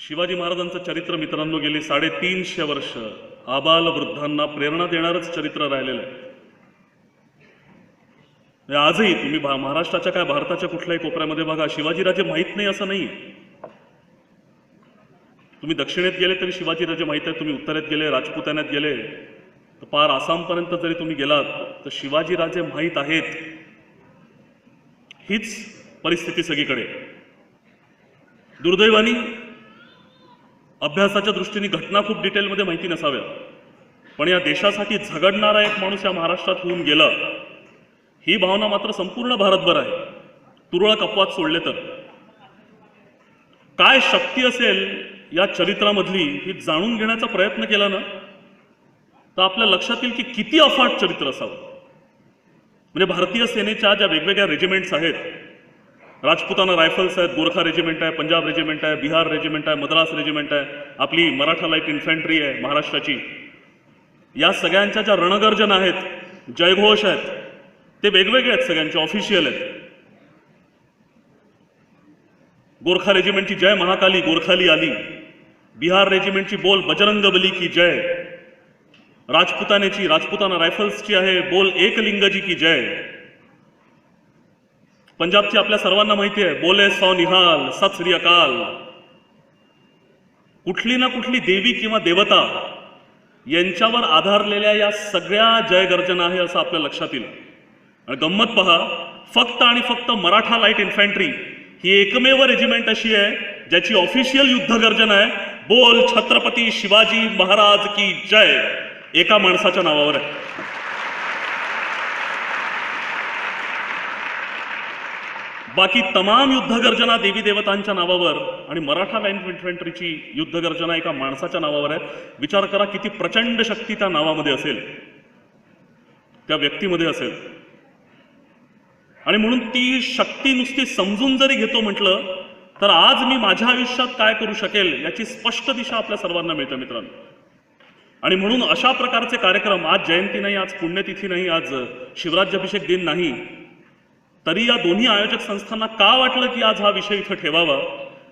शिवाजी महाराजांचं चरित्र मित्रांनो गेली 350 वर्ष आबाल वृद्धांना प्रेरणा देणारच चरित्र राहिलेलं आहे. आजही तुम्ही महाराष्ट्राच्या काय भारताच्या कुठल्याही कोपऱ्यामध्ये बघा, शिवाजीराजे माहीत नाही असं नाही. तुम्ही दक्षिणेत गेले तरी शिवाजीराजे माहीत आहे, तुम्ही उत्तरेत गेले, राजपुतान्यात गेले, तर पार आसामपर्यंत जरी तुम्ही गेलात तर शिवाजीराजे माहीत आहेत. हीच परिस्थिती सगळीकडे. दुर्दैवानी अभ्यासाच्या दृष्टीने घटना खूप डिटेलमध्ये माहिती नसाव्या, पण या देशासाठी झगडणारा एक माणूस या महाराष्ट्रात होऊन गेला, ही भावना मात्र संपूर्ण भारतभर आहे. तुरळक अपवाद सोडले तर. काय शक्ती असेल या चरित्रामधली ही जाणून घेण्याचा प्रयत्न केला ना तर आपल्या लक्षात येईल की किती अफाट चरित्र असावं. म्हणजे भारतीय सेनेच्या ज्या वेगवेगळ्या रेजिमेंट्स आहेत, राजपुताना रायफल्स आहेत, गोरखा रेजिमेंट आहे, पंजाब रेजिमेंट आहे, बिहार रेजिमेंट आहे, मद्रास रेजिमेंट आहे, आपली मराठा लाईट इन्फंट्री आहे महाराष्ट्राची, या सगळ्यांच्या ज्या रणगर्जना आहेत, जयघोष आहेत, ते वेगवेगळे आहेत, सगळ्यांचे ऑफिशियल आहेत. गोरखा रेजिमेंटची जय महाकाली गोरखाली आली, बिहार रेजिमेंटची बोल बजरंग बली की जय, राजपुताना रायफल्सची आहे बोल एकलिंगजी की जय, पंजाबची आपल्या सर्वांना माहिती आहे बोले सौ निहाल सत श्री अकाल. कुठली ना कुठली देवी किंवा देवता यांच्यावर आधारलेल्या या सगळ्या जयगर्जना आहे असं आपल्या लक्षात येईल. आणि गंमत पहा, फक्त आणि फक्त मराठा लाईट इन्फंट्री ही एकमेव रेजिमेंट अशी आहे ज्याची ऑफिशियल युद्धगर्जना आहे बोल छत्रपती शिवाजी महाराज की जय, एका माणसाच्या नावावर आहे. बाकी तमाम युद्धगर्जना देवी देवतांच्या नावावर आणि मराठा लाईट इन्फंट्रीची युद्धगर्जना एका माणसाच्या नावावर आहे. विचार करा किती प्रचंड शक्ती त्या नावामध्ये असेल, त्या व्यक्तीमध्ये असेल. आणि म्हणून ती शक्ती नुसती समजून जरी घेतो म्हटलं तर आज मी माझ्या आयुष्यात काय करू शकेल याची स्पष्ट दिशा आपल्या सर्वांना मिळते मित्रांनो. आणि म्हणून अशा प्रकारचे कार्यक्रम, आज जयंती नाही, आज पुण्यतिथी नाही, आज शिवराज्याभिषेक दिन नाही, तरी या दोन्ही आयोजक संस्थांना का वाटलं की आज हा विषय इथं ठेवावा,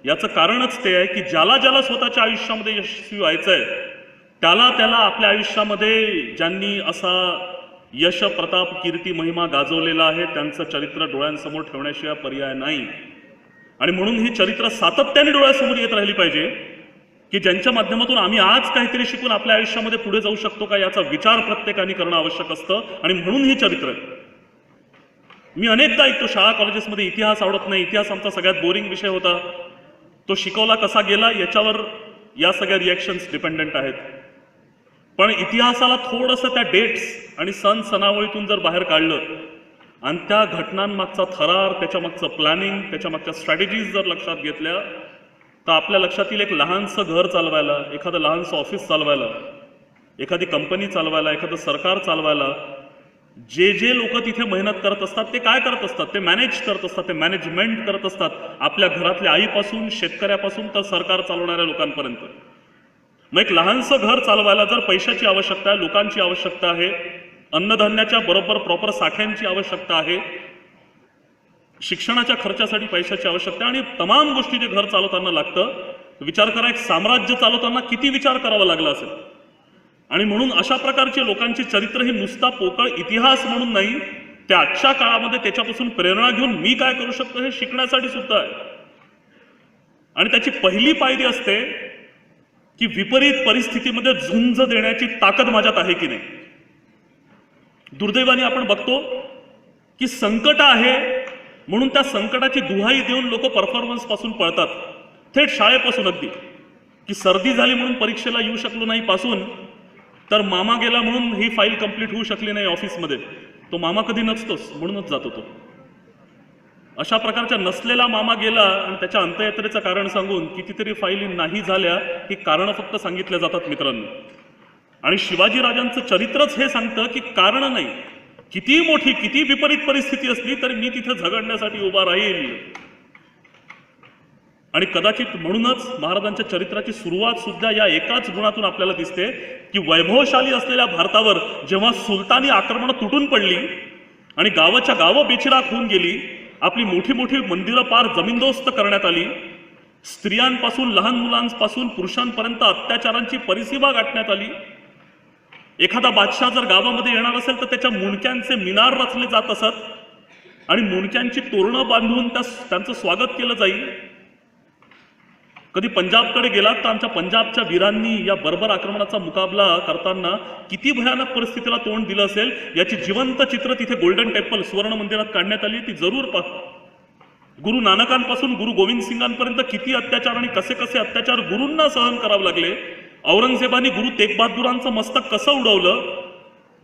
याचं कारणच ते आहे की ज्याला ज्याला स्वतःच्या आयुष्यामध्ये यशस्वी व्हायचं आहे त्याला आपल्या आयुष्यामध्ये ज्यांनी असा यश प्रताप कीर्ती महिमा गाजवलेला आहे त्यांचं चरित्र डोळ्यांसमोर ठेवण्याशिवाय पर्याय नाही. आणि म्हणून ही चरित्र सातत्याने डोळ्यासमोर येत राहिली पाहिजे की ज्यांच्या माध्यमातून आम्ही आज काहीतरी शिकून आपल्या आयुष्यामध्ये पुढे जाऊ शकतो का याचा विचार प्रत्येकाने करणं आवश्यक असतं. आणि म्हणून ही चरित्र. मी अनेकदा ऐकतो शाळा कॉलेजेसमध्ये इतिहास आवडत नाही, इतिहास आमचा सगळ्यात बोरिंग विषय होता, तो शिकवला कसा गेला याच्यावर या सगळ्या रिॲक्शन्स डिपेंडंट आहेत. पण इतिहासाला थोडंसं त्या डेट्स आणि सण सणावळीतून जर बाहेर काढलं आणि त्या घटनांमागचा थरार, त्याच्यामागचं प्लॅनिंग, त्याच्यामागच्या स्ट्रॅटेजीज जर लक्षात घेतल्या तर आपल्या लक्षात येईल एक लहानसं घर चालवायला, एखादं लहानसं ऑफिस चालवायला, एखादी कंपनी चालवायला, एखादं सरकार चालवायला जे लोक तिथे मेहनत करत असतात ते काय करत असतात, ते मॅनेज करत असतात, ते मॅनेजमेंट करत असतात, आपल्या घरातल्या आईपासून शेतकऱ्यापासून तर सरकार चालवणाऱ्या लोकांपर्यंत. मग एक लहानसं घर चालवायला जर पैशाची आवश्यकता आहे, लोकांची आवश्यकता आहे, अन्नधान्याच्या बरोबर प्रॉपर साठ्यांची आवश्यकता आहे, शिक्षणाच्या खर्चासाठी पैशाची आवश्यकता आणि तमाम गोष्टी जे घर चालवताना लागतं, विचार करा एक साम्राज्य चालवताना किती विचार करावा लागला असेल. आणि म्हणून अशा प्रकारची लोकांची चरित्र ही नुसता पोकळ इतिहास म्हणून नाही, त्या आजच्या काळामध्ये त्याच्यापासून प्रेरणा घेऊन मी काय करू शकतो हे शिकण्यासाठी सुद्धा आहे. आणि त्याची पहिली पायरी असते की विपरीत परिस्थितीमध्ये झुंज देण्याची ताकद माझ्यात आहे की नाही. दुर्दैवाने आपण बघतो की संकट आहे म्हणून त्या संकटाची दुहाई देऊन लोक परफॉर्मन्स पासून पळतात, थेट शाळेपासून. अगदी की सर्दी झाली म्हणून परीक्षेला येऊ शकलो नाही पासून तर मामा गेला म्हणून ही फाईल कंप्लीट होऊ शकली नाही ऑफिसमध्ये, तो मामा कधी नसतोच म्हणूनच जातो तो. अशा प्रकारच्या नसलेला मामा गेला आणि त्याच्या अंत्ययात्रेचं कारण सांगून कितीतरी फाईली नाही झाल्या, ही कारणं फक्त सांगितल्या जातात मित्रांनो. आणि शिवाजीराजांचं चरित्रच हे सांगतं की कारण नाही, किती मोठी किती विपरीत परिस्थिती असली तरी मी तिथे झगडण्यासाठी उभा राहील. आणि कदाचित म्हणूनच महाराजांच्या चरित्राची सुरुवात सुद्धा या एकाच गुणातून आपल्याला दिसते की वैभवशाली असलेल्या भारतावर जेव्हा सुलतानी आक्रमणं तुटून पडली आणि गावाच्या गावं बेचिराख होऊन गेली, आपली मोठी मोठी मंदिरं पार जमीनदोस्त करण्यात आली, स्त्रियांपासून लहान मुलांपासून पुरुषांपर्यंत अत्याचारांची परिसीमा गाठण्यात आली. एखादा बादशाह जर गावामध्ये येणार असेल तर त्याच्या मुंडक्यांचे मिनार रचले जात असत आणि मुंडक्यांची तोरणं बांधून त्यांचं स्वागत केलं जाईल. कधी पंजाबकडे गेलात तर आमच्या पंजाबच्या वीरांनी या बर्बर आक्रमणाचा मुकाबला करताना किती भयानक परिस्थितीला तोंड दिलं असेल याची जिवंत चित्र तिथे गोल्डन टेम्पल सुवर्ण मंदिरात काढण्यात आली. ती जरूर पहा. गुरु नानकांपासून गुरु गोविंद सिंगांपर्यंत किती अत्याचार आणि कसे कसे अत्याचार गुरूंना सहन करावे लागले. औरंगजेबाने गुरु तेग बहादुरांचं मस्तक कसं उडवलं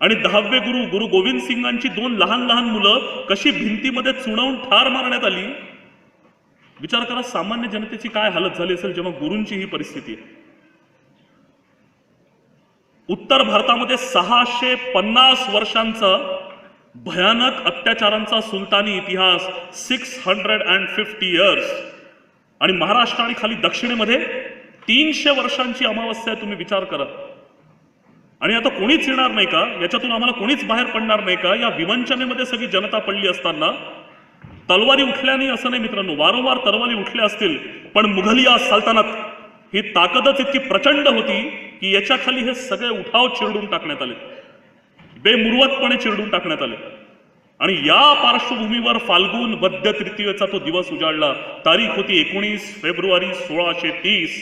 आणि 10वे गुरु गोविंद सिंगांची 2 लहान लहान मुलं कशी भिंतीमध्ये चुणवून ठार मारण्यात आली. विचार करा सामान्य जनतेची काय हालत झाली असेल जेव्हा गुरूंची ही परिस्थिती आहे. उत्तर भारतामध्ये 650 वर्षांचा भयानक अत्याचारांचा सुलतानी इतिहास 650 इयर्स आणि महाराष्ट्र आणि खाली दक्षिणेमध्ये 300 वर्षांची अमावस्या आहे. तुम्ही विचार करा. आणि आता कोणीच येणार नाही का याच्यातून आम्हाला कोणीच बाहेर पडणार नाही का या विवंचनेमध्ये सगळी जनता पडली असताना तलवारी उठल्या नाही असं नाही मित्रांनो. वारंवार तलवारी उठल्या असतील पण मुघलिया सल्तनत ही ताकदच इतकी प्रचंड होती की याच्या खाली हे सगळे उठाव चिरडून टाकण्यात आले, बेमुरवतपणे चिरडून टाकण्यात आले. आणि या पार्श्वभूमीवर फाल्गुन वद्य तृतीयेचा तो दिवस उजाडला. तारीख होती 19 फेब्रुवारी 1630.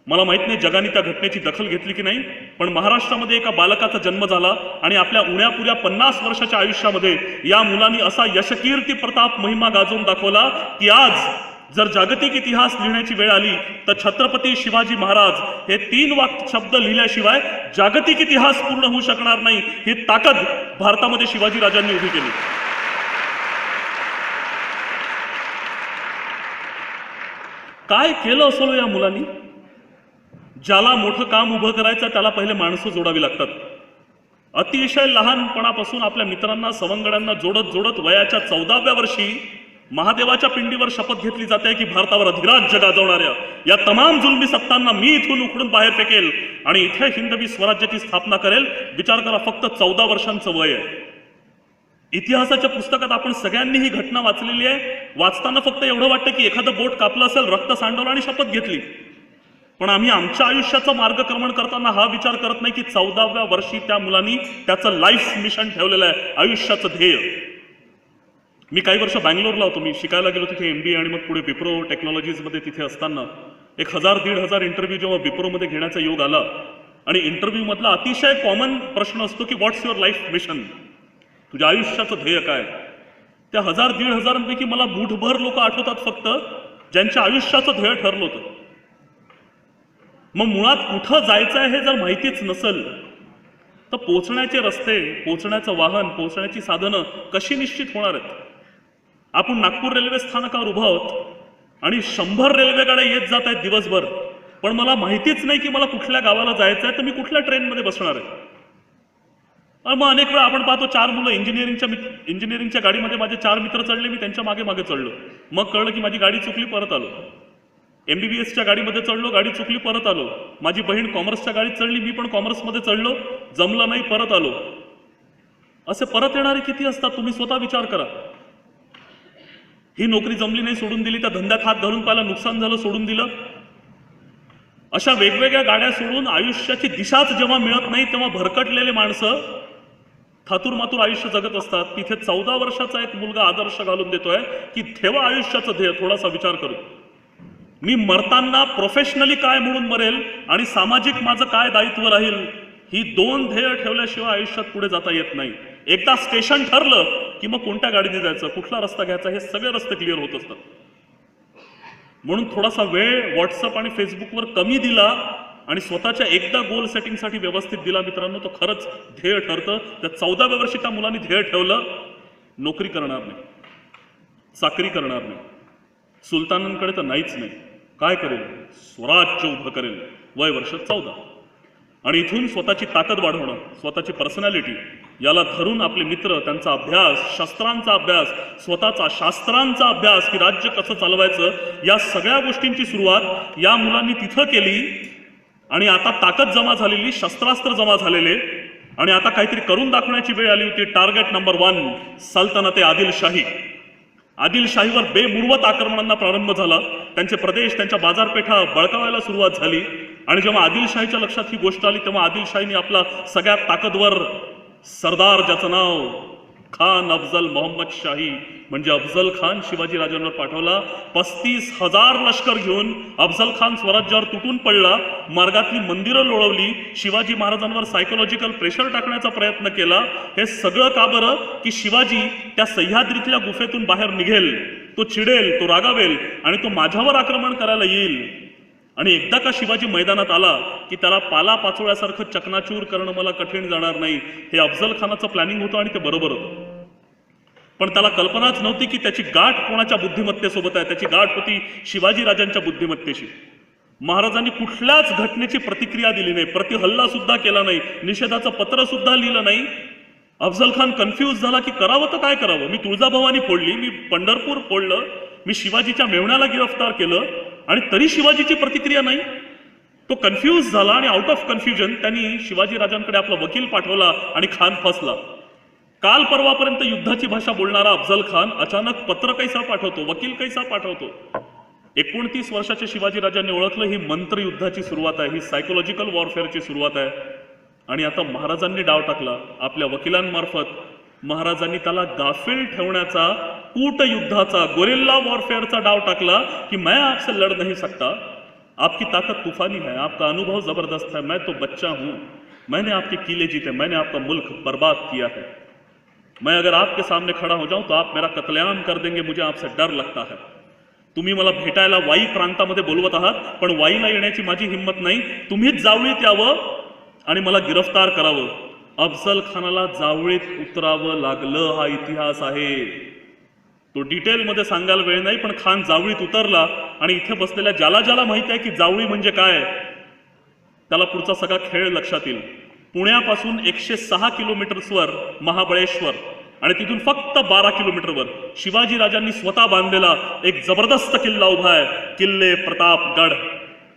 मला माहित नाही जगाने त्या घटनेची दखल घेतली की नाही, पण महाराष्ट्रामध्ये एका बालकाचा जन्म झाला आणि आपल्या उण्यापुऱ्या 50 वर्षाच्या आयुष्यामध्ये या मुलांनी असा यशकीर्ती प्रताप महिमा गाजवून दाखवला की आज जर जागतिक इतिहास लिहिण्याची वेळ आली तर छत्रपती शिवाजी महाराज हे 3 शब्द लिहिल्याशिवाय जागतिक इतिहास पूर्ण होऊ शकणार नाही. ही ताकद भारतामध्ये शिवाजी राजांनी उभी केली. काय केलं असेल या मुलांनी? ज्याला मोठं काम उभं करायचं त्याला पहिले माणसं जोडावी लागतात. अतिशय लहानपणापासून आपल्या मित्रांना सवंगड्यांना जोडत जोडत वयाच्या 14व्या वर्षी महादेवाच्या पिंडीवर शपथ घेतली जाते की भारतावर अधिराज्य गाजवणाऱ्या या तमाम जुलमी सत्तांना मी इथून उखडून बाहेर फेकेल आणि इथे हिंदवी स्वराज्याची स्थापना करेल. विचार करा, फक्त 14 वर्षांचं वय आहे. इतिहासाच्या पुस्तकात आपण सगळ्यांनी ही घटना वाचलेली आहे. वाचताना फक्त एवढं वाटतं की एखादं बोट कापलं असेल, रक्त सांडवलं आणि शपथ घेतली. पण आम्ही आमच्या आयुष्याचं मार्गक्रमण करताना हा विचार करत नाही की 14व्या वर्षी त्या मुलांनी त्याचं लाईफ मिशन ठेवलेलं आहे, आयुष्याचं ध्येय. मी काही वर्ष बँगलोरला होतो. मी शिकायला गेलो तिथे MBA आणि मग पुढे विप्रो टेक्नॉलॉजीजमध्ये तिथे असताना 1000-1500 इंटरव्ह्यू जेव्हा विप्रोमध्ये घेण्याचा योग आला आणि इंटरव्ह्यू मधला अतिशय कॉमन प्रश्न असतो की व्हॉट्स युअर लाईफ मिशन, तुझ्या आयुष्याचं ध्येय काय. त्या 1000-1500 मला मुठभर लोक आठवतात फक्त ज्यांच्या आयुष्याचं ध्येय ठरलं होतं. मग मुळात कुठं जायचं आहे हे जर माहितीच नसेल तर पोहोचण्याचे रस्ते, पोहोचण्याचं वाहन, पोहोचण्याची साधनं कशी निश्चित होणार आहेत. आपण नागपूर रेल्वे स्थानकावर उभा आहोत आणि 100 रेल्वे गाड्या येत जात आहेत दिवसभर, पण मला माहितीच नाही की मला कुठल्या गावाला जायचं आहे तर मी कुठल्या ट्रेनमध्ये बसणार आहे. मग अनेक वेळा आपण पाहतो 4 मुलं इंजिनिअरिंगच्या गाडीमध्ये माझे 4 मित्र चढले, मी त्यांच्या मागे मागे चढलो. मग कळलं की माझी गाडी चुकली, परत आलो. MBBSच्या गाडीमध्ये चढलो, गाडी चुकली, परत आलो. माझी बहीण कॉमर्सच्या गाडीत चढली, मी पण कॉमर्समध्ये चढलो, जमलं नाही, परत आलो. असे परत येणारे किती असतात तुम्ही स्वतः विचार करा. ही नोकरी जमली नाही, सोडून दिली. त्या धंद्यात हात घालून पाहिला, नुकसान झालं, सोडून दिलं. अशा वेगवेगळ्या गाड्या सोडून आयुष्याची दिशाच जेव्हा मिळत नाही तेव्हा भरकटलेले माणसं थातूर मातूर आयुष्य जगत असतात. तिथे 14 वर्षाचा एक मुलगा आदर्श घालून देतोय की ठेवा आयुष्याचं ध्येय. थोडासा विचार करू. मी मरताना प्रोफेशनली काय म्हणून मरेल आणि सामाजिक माझं काय दायित्व राहील, ही 2 ध्येय ठेवल्याशिवाय आयुष्यात पुढे जाता येत नाही. एकदा स्टेशन ठरलं की मग कोणत्या गाडीने जायचं, कुठला रस्ता घ्यायचा, हे सगळे रस्ते क्लिअर होत असतात. म्हणून थोडासा वेळ व्हॉट्सअप आणि फेसबुकवर कमी दिला आणि स्वतःच्या एकदा गोल सेटिंगसाठी व्यवस्थित दिला मित्रांनो, तो खरंच ध्येय ठरतं. त्या 14व्या वर्षी त्या मुलांनी ध्येय ठेवलं, नोकरी करणार नाही, चाकरी करणार नाही, सुलतानांकडे तर नाहीच नाही, काय करेल, स्वराज्य उभं करेल. वय वर्ष 14. आणि इथून स्वतःची ताकद वाढवणं, स्वतःची पर्सनॅलिटी याला धरून आपले मित्र, त्यांचा अभ्यास, शस्त्रांचा अभ्यास, स्वतःचा शास्त्रांचा अभ्यास की राज्य कसं चालवायचं, या सगळ्या गोष्टींची सुरुवात या मुलांनी तिथं केली. आणि आता ताकद जमा झालेली, शस्त्रास्त्र जमा झालेले आणि आता काहीतरी करून दाखवण्याची वेळ आली होती. टार्गेट नंबर 1 सल्तनते आदिलशाही. आदिलशाहीवर बेमुरवत आक्रमणांना प्रारंभ झाला. त्यांचे प्रदेश, त्यांच्या बाजारपेठा बळकावायला सुरुवात झाली. आणि जेव्हा आदिलशाहीच्या लक्षात ही गोष्ट आली तेव्हा आदिलशाहीने आपला सगळ्यात ताकदवर सरदार, ज्याचं नाव खान अफजल मोहम्मद शाही म्हणजे अफजल खान, शिवाजी राजांवर पाठवला. 35,000 लष्कर घेऊन अफजल खान स्वराज्यावर तुटून पडला. मार्गातली मंदिरं लोळवली. शिवाजी महाराजांवर सायकोलॉजिकल प्रेशर टाकण्याचा प्रयत्न केला. हे सगळं का बरं? की शिवाजी त्या सह्याद्रीतल्या गुफेतून बाहेर निघेल, तो चिडेल, तो रागावेल आणि तो माझ्यावर आक्रमण करायला येईल. आणि एकदा का शिवाजी मैदानात आला की त्याला पाला पाचोळ्यासारखं चकनाचूर करणं मला कठीण जाणार नाही. हे अफजल खानाचं प्लॅनिंग होतं आणि ते बरोबर होतं. पण त्याला कल्पनाच नव्हती की त्याची गाठ कोणाच्या बुद्धिमत्तेसोबत आहे. त्याची गाठ होती शिवाजी राजांच्या बुद्धिमत्तेशी. महाराजांनी कुठल्याच घटनेची प्रतिक्रिया दिली नाही, प्रतिहल्ला सुद्धा केला नाही, निषेधाचं पत्र सुद्धा लिहिलं नाही. अफजल खान कन्फ्यूज झाला की करावं तर काय करावं. मी तुळजाभवानी फोडली, मी पंढरपूर फोडलं, मी शिवाजीच्या मेव्हण्याला गिरफ्तार केलं आणि तरी शिवाजीची प्रतिक्रिया नाही. तो कन्फ्यूज झाला आणि आउट ऑफ कन्फ्युजन त्यांनी शिवाजी राजांकडे आपला वकील पाठवला आणि खान फसला. काल परवापर्यंत युद्धाची भाषा बोलणारा अफजल खान अचानक पत्र कैसा पाठवतो, वकील कैसा पाठवतो. 29 वर्षाच्या शिवाजी राजांनी ओळखलं ही मंत्र युद्धाची सुरुवात आहे, ही सायकोलॉजिकल वॉरफेअरची सुरुवात आहे. आणि आता महाराजांनी डाव टाकला आपल्या वकिलांमार्फत. महाराजांनी त्याला गाफील ठेवण्याचा, कूट युद्धाचा, गोरिल्ला वॉरफेअरचा डाव टाकला की मैं आपसे लड़ नहीं सकता, आपकी ताकत तूफानी है, आपका अनुभव जबरदस्त है, मैं तो बच्चा हूं, मैंने आपके किले जीते, मैंने आपका मुल्क बर्बाद किया है, मैं अगर आपके सामने खड़ा हो जाऊं तो आप मेरा कत्लेआम कर देंगे, मुझे आपसे डर लगता है. तुम्ही मला भेटायला वाई प्रांतामध्ये बोलवत आहात पण वाईला येण्याची माझी हिंमत नाही. तुम्हीच जावळीत यावं आणि मला गिरफ्तार करावं. अफजल खानाला जावळीत उतरावं लागलं, हा इतिहास आहे. तो डिटेलमध्ये सांगायला वेळ नाही, पण खान जावळीत उतरला आणि इथे बसलेल्या ज्याला ज्याला माहिती आहे की जावळी म्हणजे काय त्याला पुढचा सगळा खेळ लक्षात येईल. पुण्यापासून 106 किलोमीटर्सवर महाबळेश्वर आणि तिथून फक्त 12 किलोमीटरवर शिवाजी राजांनी स्वतः बांधलेला एक जबरदस्त किल्ला उभा आहे, किल्ले प्रतापगड.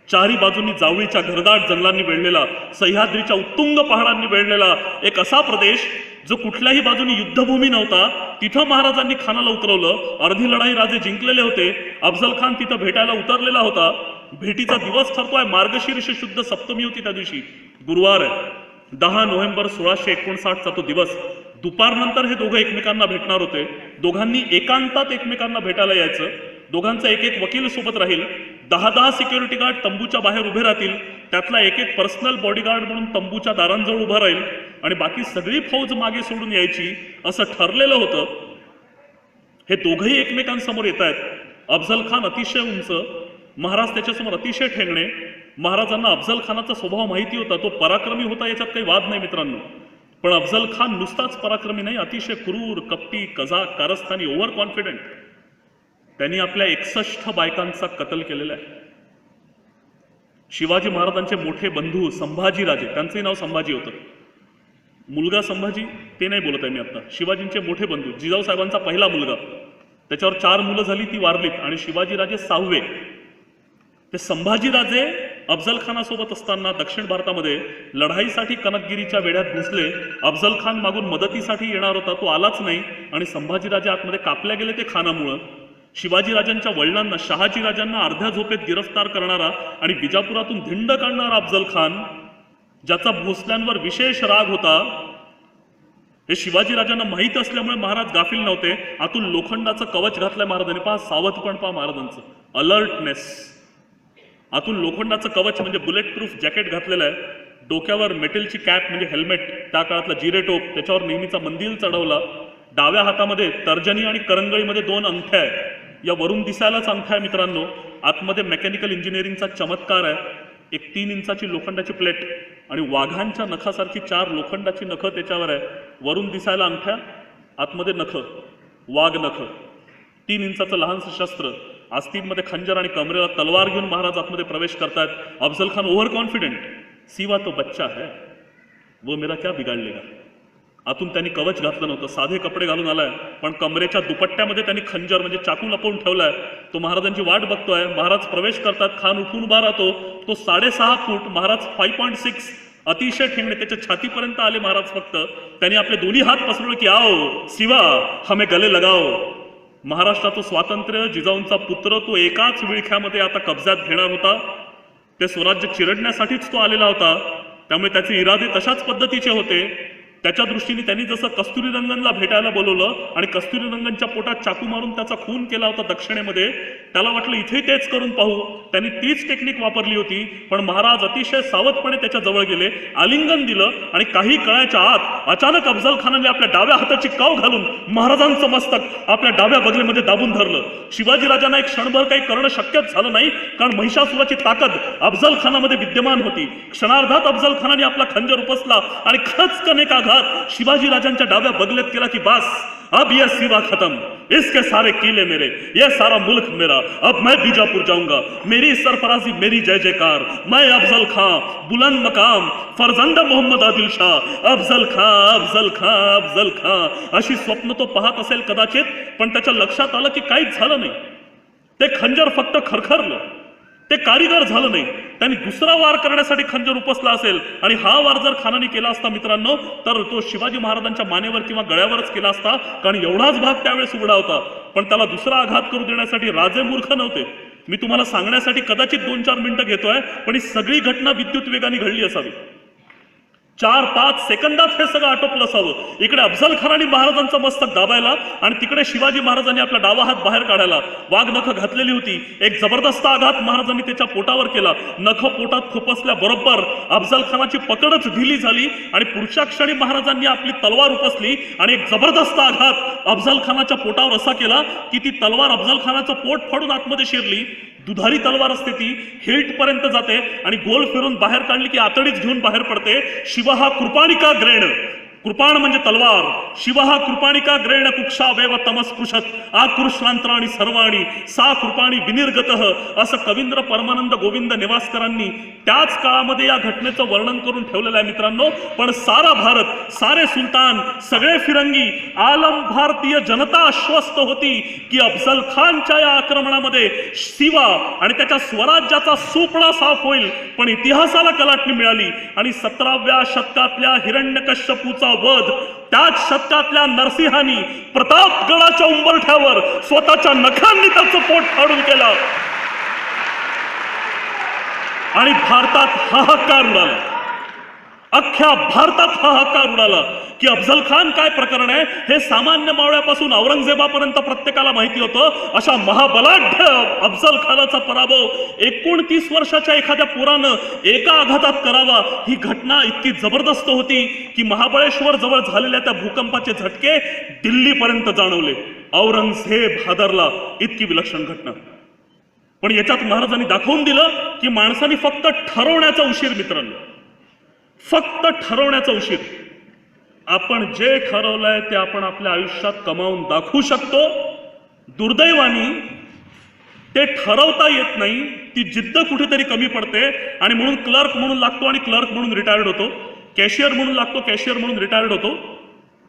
चारी बाजूंनी जावळीच्या घरदाट जंगलांनी वेढलेला, सह्याद्रीच्या उत्तुंग पहाडांनी वेढलेला एक असा प्रदेश जो कुठल्याही बाजूनी युद्धभूमी नव्हता. तिथं महाराजांनी खानाला उतरवलं. अर्धी लढाई राजे जिंकलेले होते. अफजल खान तिथं भेटायला उतरलेला होता. भेटीचा दिवस ठरतोय मार्गशीर्ष शुद्ध सप्तमी होती त्या दिवशी, गुरुवार आहे. 10 नोव्हेंबर 1659चा तो दिवस. दुपारनंतर हे दोघं एकमेकांना भेटणार होते. दोघांनी एकांतात एकमेकांना भेटायला यायचं. दोघांचा एक एक वकील सोबत राहील. 10 सिक्युरिटी गार्ड तंबूच्या बाहेर उभे राहतील. त्यातला एक एक पर्सनल बॉडीगार्ड म्हणून तंबूच्या दारांजवळ उभा राहील आणि बाकी सगळी फौज मागे सोडून यायची असं ठरलेलं होतं. हे दोघंही एकमेकांसमोर येत आहेत. अफजल खान अतिशय उंच, महाराज त्याच्यासमोर अतिशय ठेंगणे. महाराजांना अफजल खानाचा स्वभाव माहिती होता, तो पराक्रमी होता, याच्यात काही वाद नाही मित्रांनो. पण अफजल खान नुसताच पराक्रमी नाही, अतिशय क्रूर, कपटी, कजाक, कारस्थानी, ओव्हर कॉन्फिडंट. त्यांनी आपल्या 61 बायकांचा कत्ल केलेला आहे. शिवाजी महाराजांचे मोठे बंधू संभाजीराजे, त्यांचंही नाव संभाजी होतं. मुलगा संभाजी ते नाही बोलत आहे मी आता. शिवाजींचे मोठे बंधू, जिजाऊ साहेबांचा पहिला मुलगा, त्याच्यावर 4 मुलं झाली, ती वारलीत आणि शिवाजीराजे 6वे. ते संभाजीराजे अफजल खानासोबत असताना दक्षिण भारतामध्ये लढाईसाठी कनकगिरीच्या वेढ्यात घुसले. अफजल खान मागून मदतीसाठी येणार होता, तो आलाच नाही आणि संभाजीराजे आतमध्ये कापल्या गेले ते खानामुळं. शिवाजीराजांच्या वडिलांना, शहाजीराजांना अर्ध्या झोपेत गिरफ्तार करणारा आणि विजापुरातून धिंड काढणारा अफजल खान, ज्याचा भोसल्यांवर विशेष राग होता, हे शिवाजीराजांना माहीत असल्यामुळे महाराज गाफील नव्हते. आतून लोखंडाचं कवच घातलंय महाराजांनी. पहा सावधपण, पहा महाराजांचं अलर्टनेस. आतून लोखंडाचं कवच म्हणजे बुलेट प्रूफ जॅकेट घातलेलं आहे. डोक्यावर मेटलची कॅप म्हणजे हेल्मेट, त्या काळातला जिरे टोप, त्याच्यावर नेहमीचा मंदिल चढवला. डाव्या हातामध्ये तर्जनी आणि करंगळीमध्ये 2 अंगठ्या आहे. या वरून दिसायलाच अंगठ्या आहे मित्रांनो. आतमध्ये मेकॅनिकल इंजिनिअरिंगचा चमत्कार आहे. एक 3 इंचाची लोखंडाची प्लेट आणि वाघांच्या नखासारखी 4 लोखंडाची नखं त्याच्यावर आहे. वरून दिसायला अंगठ्या, आतमध्ये नखं, वाघ नखं. 3 इंचाचं लहानसं शस्त्र, आस्तीनमध्ये खंजर आणि कमरेला तलवार घेऊन महाराज आतमध्ये प्रवेश करतायत. अफजल खान ओव्हर कॉन्फिडेंट, सिवा तो बच्चा है, वो मेरा क्या बिगाड़ लेगा. आतून त्यांनी कवच घातलं नव्हतं, साधे कपडे घालून आलाय, पण कमरेच्या दुपट्ट्यामध्ये त्यांनी खंजर म्हणजे चाकू लपवून ठेवलाय. तो महाराजांची वाट बघतोय. महाराज प्रवेश करतात. खान उठून उभा राहतो. तो 6.5 फूट, महाराज 5.6, अतिशय ठेंगणे, त्याच्या छातीपर्यंत आले महाराज. फक्त त्यांनी आपले दोन्ही हात पसरवले की आओ सिवा हमें गले लगाओ. महाराष्ट्राचं स्वातंत्र्य, जिजाऊंचा पुत्र तो एकाच विळख्यामध्ये आता कब्जात घेणार होता. ते स्वराज्य चिरडण्यासाठीच तो आलेला होता. त्यामुळे त्याचे इरादे तशाच पद्धतीचे होते. त्याच्या दृष्टीने त्यांनी जसं कस्तुरीरंगनला भेटायला बोलवलं आणि कस्तुरीरंगनच्या पोटात चाकू मारून त्याचा खून केला होता दक्षिणेमध्ये, त्याला वाटलं इथे तेच करून पाहू. त्यांनी तीच टेक्निक वापरली होती. पण महाराज अतिशय सावधपणे त्याच्या जवळ गेले, आलिंगन दिलं आणि काही कळायच्या आत अचानक अफजल खानाने आपल्या डाव्या हाताची काव घालून महाराजांचं मस्तक आपल्या डाव्या बगलेमध्ये दाबून धरलं. शिवाजीराजांना एक क्षणभर काही करणं शक्यच झालं नाही, कारण महिषासुराची ताकद अफजल खानामध्ये विद्यमान होती. क्षणार्धात अफजल खानाने आपला खंजर उपसला आणि खचकन एक आघात शिवाजी राजांच्या डाव्या बगलेत केला की बस, अब ये सिवा खत्म, इसके सारे किले मेरे, ये सारा मुल्क मेरा, अब मैं बीजापुर जाऊंगा, मेरी सरफराजी मेरी जय जयकार, मैं अफजल खां बुलंद मकाम फरजंद मोहम्मद आदिल शाह, अफजल खां अफजल खां अफजल खां. अशी स्वप्न तो पाहत असेल कदाचित, पण त्याच्या लक्षात आलं की काहीच झालं नाही. ते खंजर फक्त खरखरलं, ते कारीगर झालं नाही. त्यांनी दुसरा वार करण्यासाठी खंजर उपसला असेल आणि हा वार जर खानाने केला असता मित्रांनो, तर तो शिवाजी महाराजांच्या मानेवर किंवा गळ्यावरच केला असता, कारण एवढाच भाग त्यावेळेस उघडा होता. पण त्याला दुसरा आघात करू देण्यासाठी राजे मूर्ख नव्हते. मी तुम्हाला सांगण्यासाठी कदाचित 2-4 मिनिटं घेतोय, पण ही सगळी घटना विद्युत वेगाने घडली असावी. 4-5 सेकंदात हे सगळं आटोपलं असावं. इकडे अफजल खानाने महाराजांचं मस्तक दाबायला आणि तिकडे शिवाजी महाराजांनी आपला डावा हात बाहेर काढायला. वाघ नख घातलेली होती. एक जबरदस्त आघात महाराजांनी त्याच्या पोटावर केला. नख पोटात खुपसल्याबरोबर अफजल खानाची पकडच ढिली झाली आणि पुढच्या क्षणी महाराजांनी आपली तलवार उपसली आणि एक जबरदस्त आघात अफजल खानाच्या पोटावर असा केला की ती तलवार अफजल खानाचं पोट फाडून आतमध्ये शिरली. दुधारी तलवार असते ती, हिल्ट पर्यंत जाते आणि गोल फिरून बाहेर काढली की आतडीच घेऊन बाहेर पडते. शिव हा कृपाणिका ग्रेण, कृपाण म्हणजे तलवार. शिव हा कृपाणिका ग्रेण कुक्षा वेव तमस्पृशत आकृष्णांतराणी सर्वाणी सा कृपाणी विनिर्गतः, असं कवींद्र परमानंद गोविंद नेवासकरांनी त्याच काळामध्ये या घटनेचं वर्णन करून ठेवलेलं आहे मित्रांनो. पण सारा भारत, सारे सुलतान, सगळे फिरंगी, आलम भारतीय जनता आश्वस्त होती की अफजल खानच्या या आक्रमणामध्ये शिवा आणि त्याच्या स्वराज्याचा सुपडा साफ होईल. पण इतिहासाला कलाटणी मिळाली आणि 17व्या शतकातल्या हिरण्यकश्यपूचा वध, त्याच शतकातल्या नरसिंहानी प्रतापगडाच्या उंबरठ्यावर स्वतःच्या नखांनी त्याचं पोट फाडून केलं आणि भारतात हाहाकार उडाला. अख्ख्या भारतात हाहाकार उडाला की अफजल खान काय प्रकरण आहे हे सामान्य मावळ्यापासून औरंगजेबापर्यंत प्रत्येकाला माहिती होतं. अशा महाबलाढ्य अफजल खानाचा पराभव 29 वर्षाच्या एखाद्या पोरानं एका आघातात करावा, ही घटना इतकी जबरदस्त होती की महाबळेश्वर जवळ झालेल्या त्या भूकंपाचे झटके दिल्लीपर्यंत जाणवले. औरंगजेब हादरला. इतकी विलक्षण घटना. पण याच्यात महाराजांनी दाखवून दिलं की माणसाने फक्त ठरवण्याचा उशीर मित्रांनो, फक्त ठरवण्याचा उशीर. आपण जे ठरवलंय ते आपण आपल्या आयुष्यात कमावून दाखवू शकतो. दुर्दैवानी ते ठरवता येत नाही, ती जिद्द कुठेतरी कमी पडते आणि म्हणून क्लर्क म्हणून लागतो आणि क्लर्क म्हणून रिटायर्ड होतो. कॅशियर म्हणून लागतो, कॅशियर म्हणून रिटायर्ड होतो.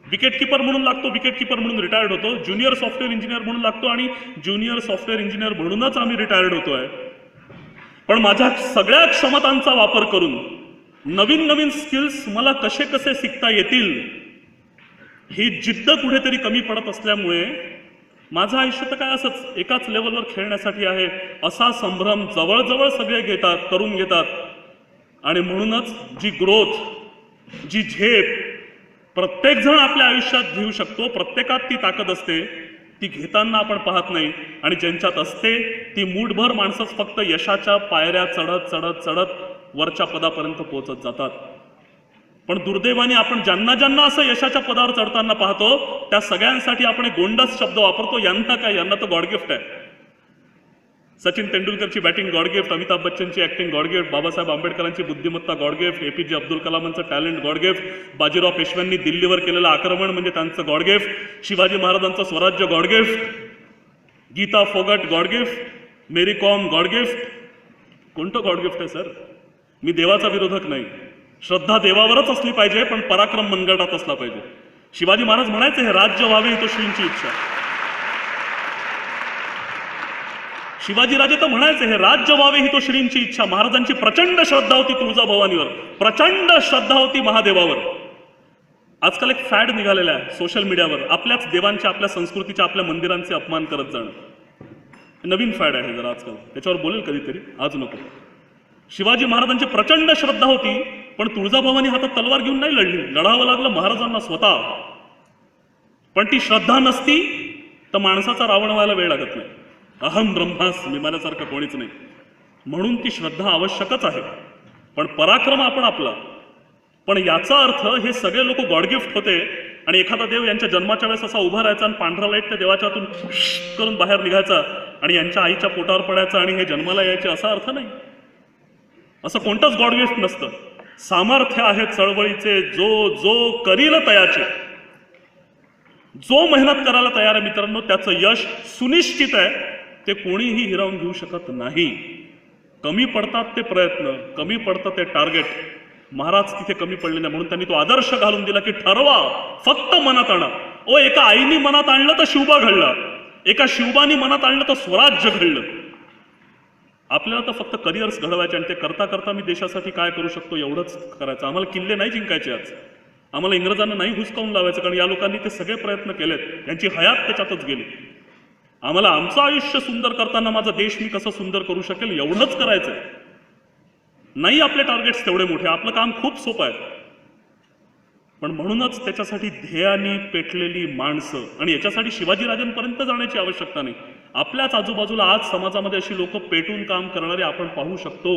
विकेट कीपर म्हणून लागतो, विकेट कीपर म्हणून रिटायर्ड होतो. ज्युनियर सॉफ्टवेअर इंजिनियर म्हणून लागतो आणि ज्युनियर सॉफ्टवेअर इंजिनियर म्हणूनच आम्ही रिटायर्ड होतोय. पण माझ्या सगळ्या क्षमतांचा वापर करून नवीन नवीन स्किल्स मला कसे कसे शिकता येतील, ही जिद्द कुठेतरी कमी पडत असल्यामुळे माझं आयुष्य तर काय असंच एकाच लेवलवर खेळण्यासाठी आहे असा संभ्रम जवळजवळ सगळे घेतात, करून घेतात. आणि म्हणूनच जी ग्रोथ, जी झेप प्रत्येक जण आपल्या आयुष्यात घेऊ शकतो, प्रत्येकात ती ताकद असते, ती घेताना आपण पाहत नाही. आणि ज्यांच्यात असते ती मूठभर माणसंच फक्त यशाच्या पायऱ्या चढत चढत चढत वरच्या पदापर्यंत पोहोचत जातात. पण दुर्दैवाने आपण ज्यांना ज्यांना असं यशाच्या पदावर चढताना पाहतो त्या सगळ्यांसाठी आपण एक गोंडस शब्द वापरतो, यांना काय, यांना तर गॉड गिफ्ट आहे. सचिन तेंडुलकरची बॅटिंग गॉड गिफ्ट, अमिताभ बच्चनची ऍक्टिंग गॉड गिफ्ट, बाबासाहेब आंबेडकरांची बुद्धिमत्ता गॉड गिफ्ट, APJ अब्दुल कलामांचं टॅलेंट गॉड गिफ्ट, बाजीराव पेशव्यांनी दिल्लीवर केलेलं आक्रमण म्हणजे त्यांचं गॉड गिफ्ट, शिवाजी महाराजांचं स्वराज्य god gift, Geeta Phogat god gift, Mary Kom god gift. कोणतं गॉड गिफ्ट आहे सर? मी देवाचा विरोधक नाही, श्रद्धा देवावरच असली पाहिजे, पण पराक्रम मनगटात असला पाहिजे. शिवाजी महाराज म्हणायचे हे राज्य व्हावे ही तो श्रींची इच्छा. शिवाजीराजे तर म्हणायचे हे राज्य व्हावे ही तो श्रींची इच्छा. महाराजांची प्रचंड श्रद्धा होती तुळजाभवानीवर, प्रचंड श्रद्धा होती महादेवावर. आजकाल एक फॅड निघालेलं आहे सोशल मीडियावर, आपल्याच देवांचे, आपल्या संस्कृतीच्या, आपल्या मंदिरांचे अपमान करत जाणं. नवीन फॅड आहे जरा आजकाल, त्याच्यावर बोलेल कधीतरी, आज नको. शिवाजी महाराजांची प्रचंड श्रद्धा होती, पण तुळजाभवानी हातात तलवार घेऊन नाही लढली, लढावं लागलं महाराजांना स्वतः. पण ती श्रद्धा नसती तर माणसाचा रावण व्हायला वेळ लागत नाही. अहम ब्रह्मास्मी, माझ्यासारखं कोणीच नाही. म्हणून ती श्रद्धा आवश्यकच आहे, पण पराक्रम आपण आपला. पण याचा अर्थ हे सगळे लोक गॉड गिफ्ट होते आणि एखादा देव यांच्या जन्माच्या वेळेस असा उभा राहायचा आणि पांढरा लाईट त्या देवाच्या हातून करून बाहेर निघायचा आणि यांच्या आईच्या पोटावर पडायचा आणि हे जन्माला यायचे, असा अर्थ नाही. असं कोणतंच गॉड गिफ्ट नसतं. सामर्थ्य आहे चळवळीचे जो जो करील तयाचे. जो मेहनत करायला तयार आहे मित्रांनो, त्याचं यश सुनिश्चित आहे. ते कोणीही हिरावून घेऊ शकत नाही. कमी पडतात ते प्रयत्न, कमी पडतं ते टार्गेट. महाराज तिथे कमी पडले नाही, म्हणून त्यांनी तो आदर्श घालून दिला की ठरवा, फक्त मनात आणा. ओ, एका आईनी मनात आणलं तर शिवबा घडला, एका शिवबानी मनात आणलं तर स्वराज्य घडलं. आपल्याला तर फक्त करिअर्स घडवायचे आणि ते करता करता मी देशासाठी काय करू शकतो एवढंच करायचं. आम्हाला किल्ले नाही जिंकायचे आज, आम्हाला इंग्रजांना नाही हुसकावून लावायचं, कारण या लोकांनी ते सगळे प्रयत्न केलेत, यांची हयात त्याच्यातच गेली. आम्हाला आमचं आयुष्य सुंदर करताना माझा देश मी कसं सुंदर करू शकेल एवढंच करायचं. नाही आपले टार्गेट्स तेवढे मोठे, आपलं काम खूप सोपं आहे. पण म्हणूनच त्याच्यासाठी ध्येयाने पेटलेली माणसं, आणि याच्यासाठी शिवाजीराजांपर्यंत जाण्याची आवश्यकता नाही. आपल्याच आजूबाजूला आज समाजामध्ये अशी लोक पेटून काम करणारे आपण पाहू शकतो.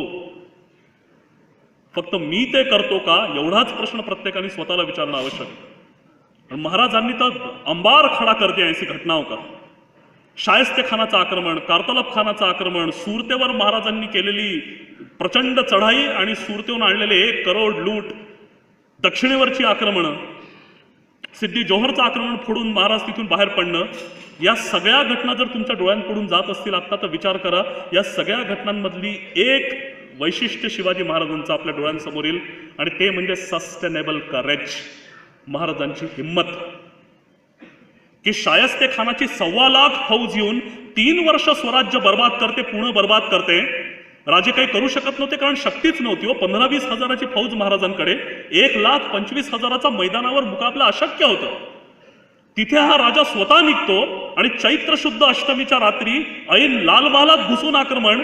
फक्त मी ते करतो का एवढाच प्रश्न प्रत्येकाने स्वतःला विचारणं आवश्यक आहे. महाराजांनी तर अंबार खडा करते ऐसी घटनाओं का. शायस्तेखानाचं आक्रमण, कारतलब खानाचं आक्रमण, सुरतेवर महाराजांनी केलेली प्रचंड चढाई आणि सुरतेहून आणलेले 1 करोड लूट, दक्षिणेवरची आक्रमणं, सिद्धी जोहरचं आक्रमण फोडून महाराज तिथून बाहेर पडणं, या सगळ्या घटना जर तुमच्या डोळ्यांपुढून जात असतील आता, तर विचार करा, या सगळ्या घटनांमधली एक वैशिष्ट्य शिवाजी महाराजांचं आपल्या डोळ्यांसमोर येईल, आणि ते म्हणजे सस्टेनेबल करेज, महाराजांची हिंमत. की शायस्ते खानाची 1.25 लाख फौज येऊन 3 वर्ष स्वराज्य बर्बाद करते, पुणे बर्बाद करते. राजे काही करू शकत नव्हते, कारण शक्तीच नव्हती. 15-20 हजाराची फौज महाराजांकडे, 1,25,000चा मैदानावर मुकाबला अशक्य होतं. तिथे हा राजा स्वतः निघतो आणि चैत्र शुद्ध अष्टमीच्या रात्री ऐन लालमहालात घुसून आक्रमण,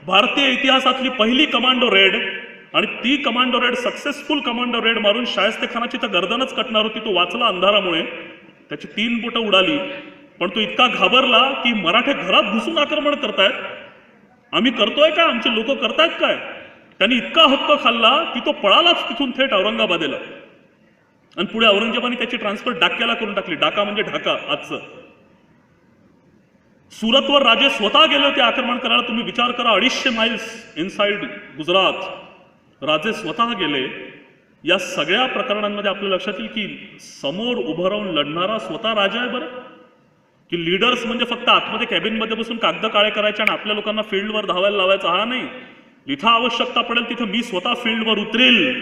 भारतीय इतिहासातली पहिली कमांडो रेड, आणि ती commando red successful commando red मारून शायस्ते खानाची तर गर्दनच कटणार होती. तो वाचला अंधारामुळे, त्याची 3 बोटं उडाली. पण तो इतका घाबरला की मराठे घरात घुसून आक्रमण करतायत, आम्ही करतोय काय, आमचे लोक करतायत काय. त्यांनी इतका हक्क खाल्ला की तो पळालाच तिथून थेट औरंगाबादेला, आणि पुढे औरंगजेबाने त्याची ट्रान्सफर डाक्याला करून टाकली. डाका म्हणजे ढाका आजचं. सुरतवर राजे स्वतः गेले होते आक्रमण करायला. तुम्ही विचार करा, 250 माइल्स इनसाइड गुजरात राजे स्वतः गेले. या सगळ्या प्रकरणांमध्ये आपल्या लक्षात येईल की समोर उभं राहून लढणारा स्वतः राजा आहे. बरं, की लीडर्स म्हणजे फक्त आतमध्ये कॅबिनमध्ये बसून कागद काळे करायचे आणि आपल्या लोकांना फील्डवर धावायला लावायचा, हा नाही. जिथं आवश्यकता पडेल तिथं मी स्वतः फील्डवर उतरेल,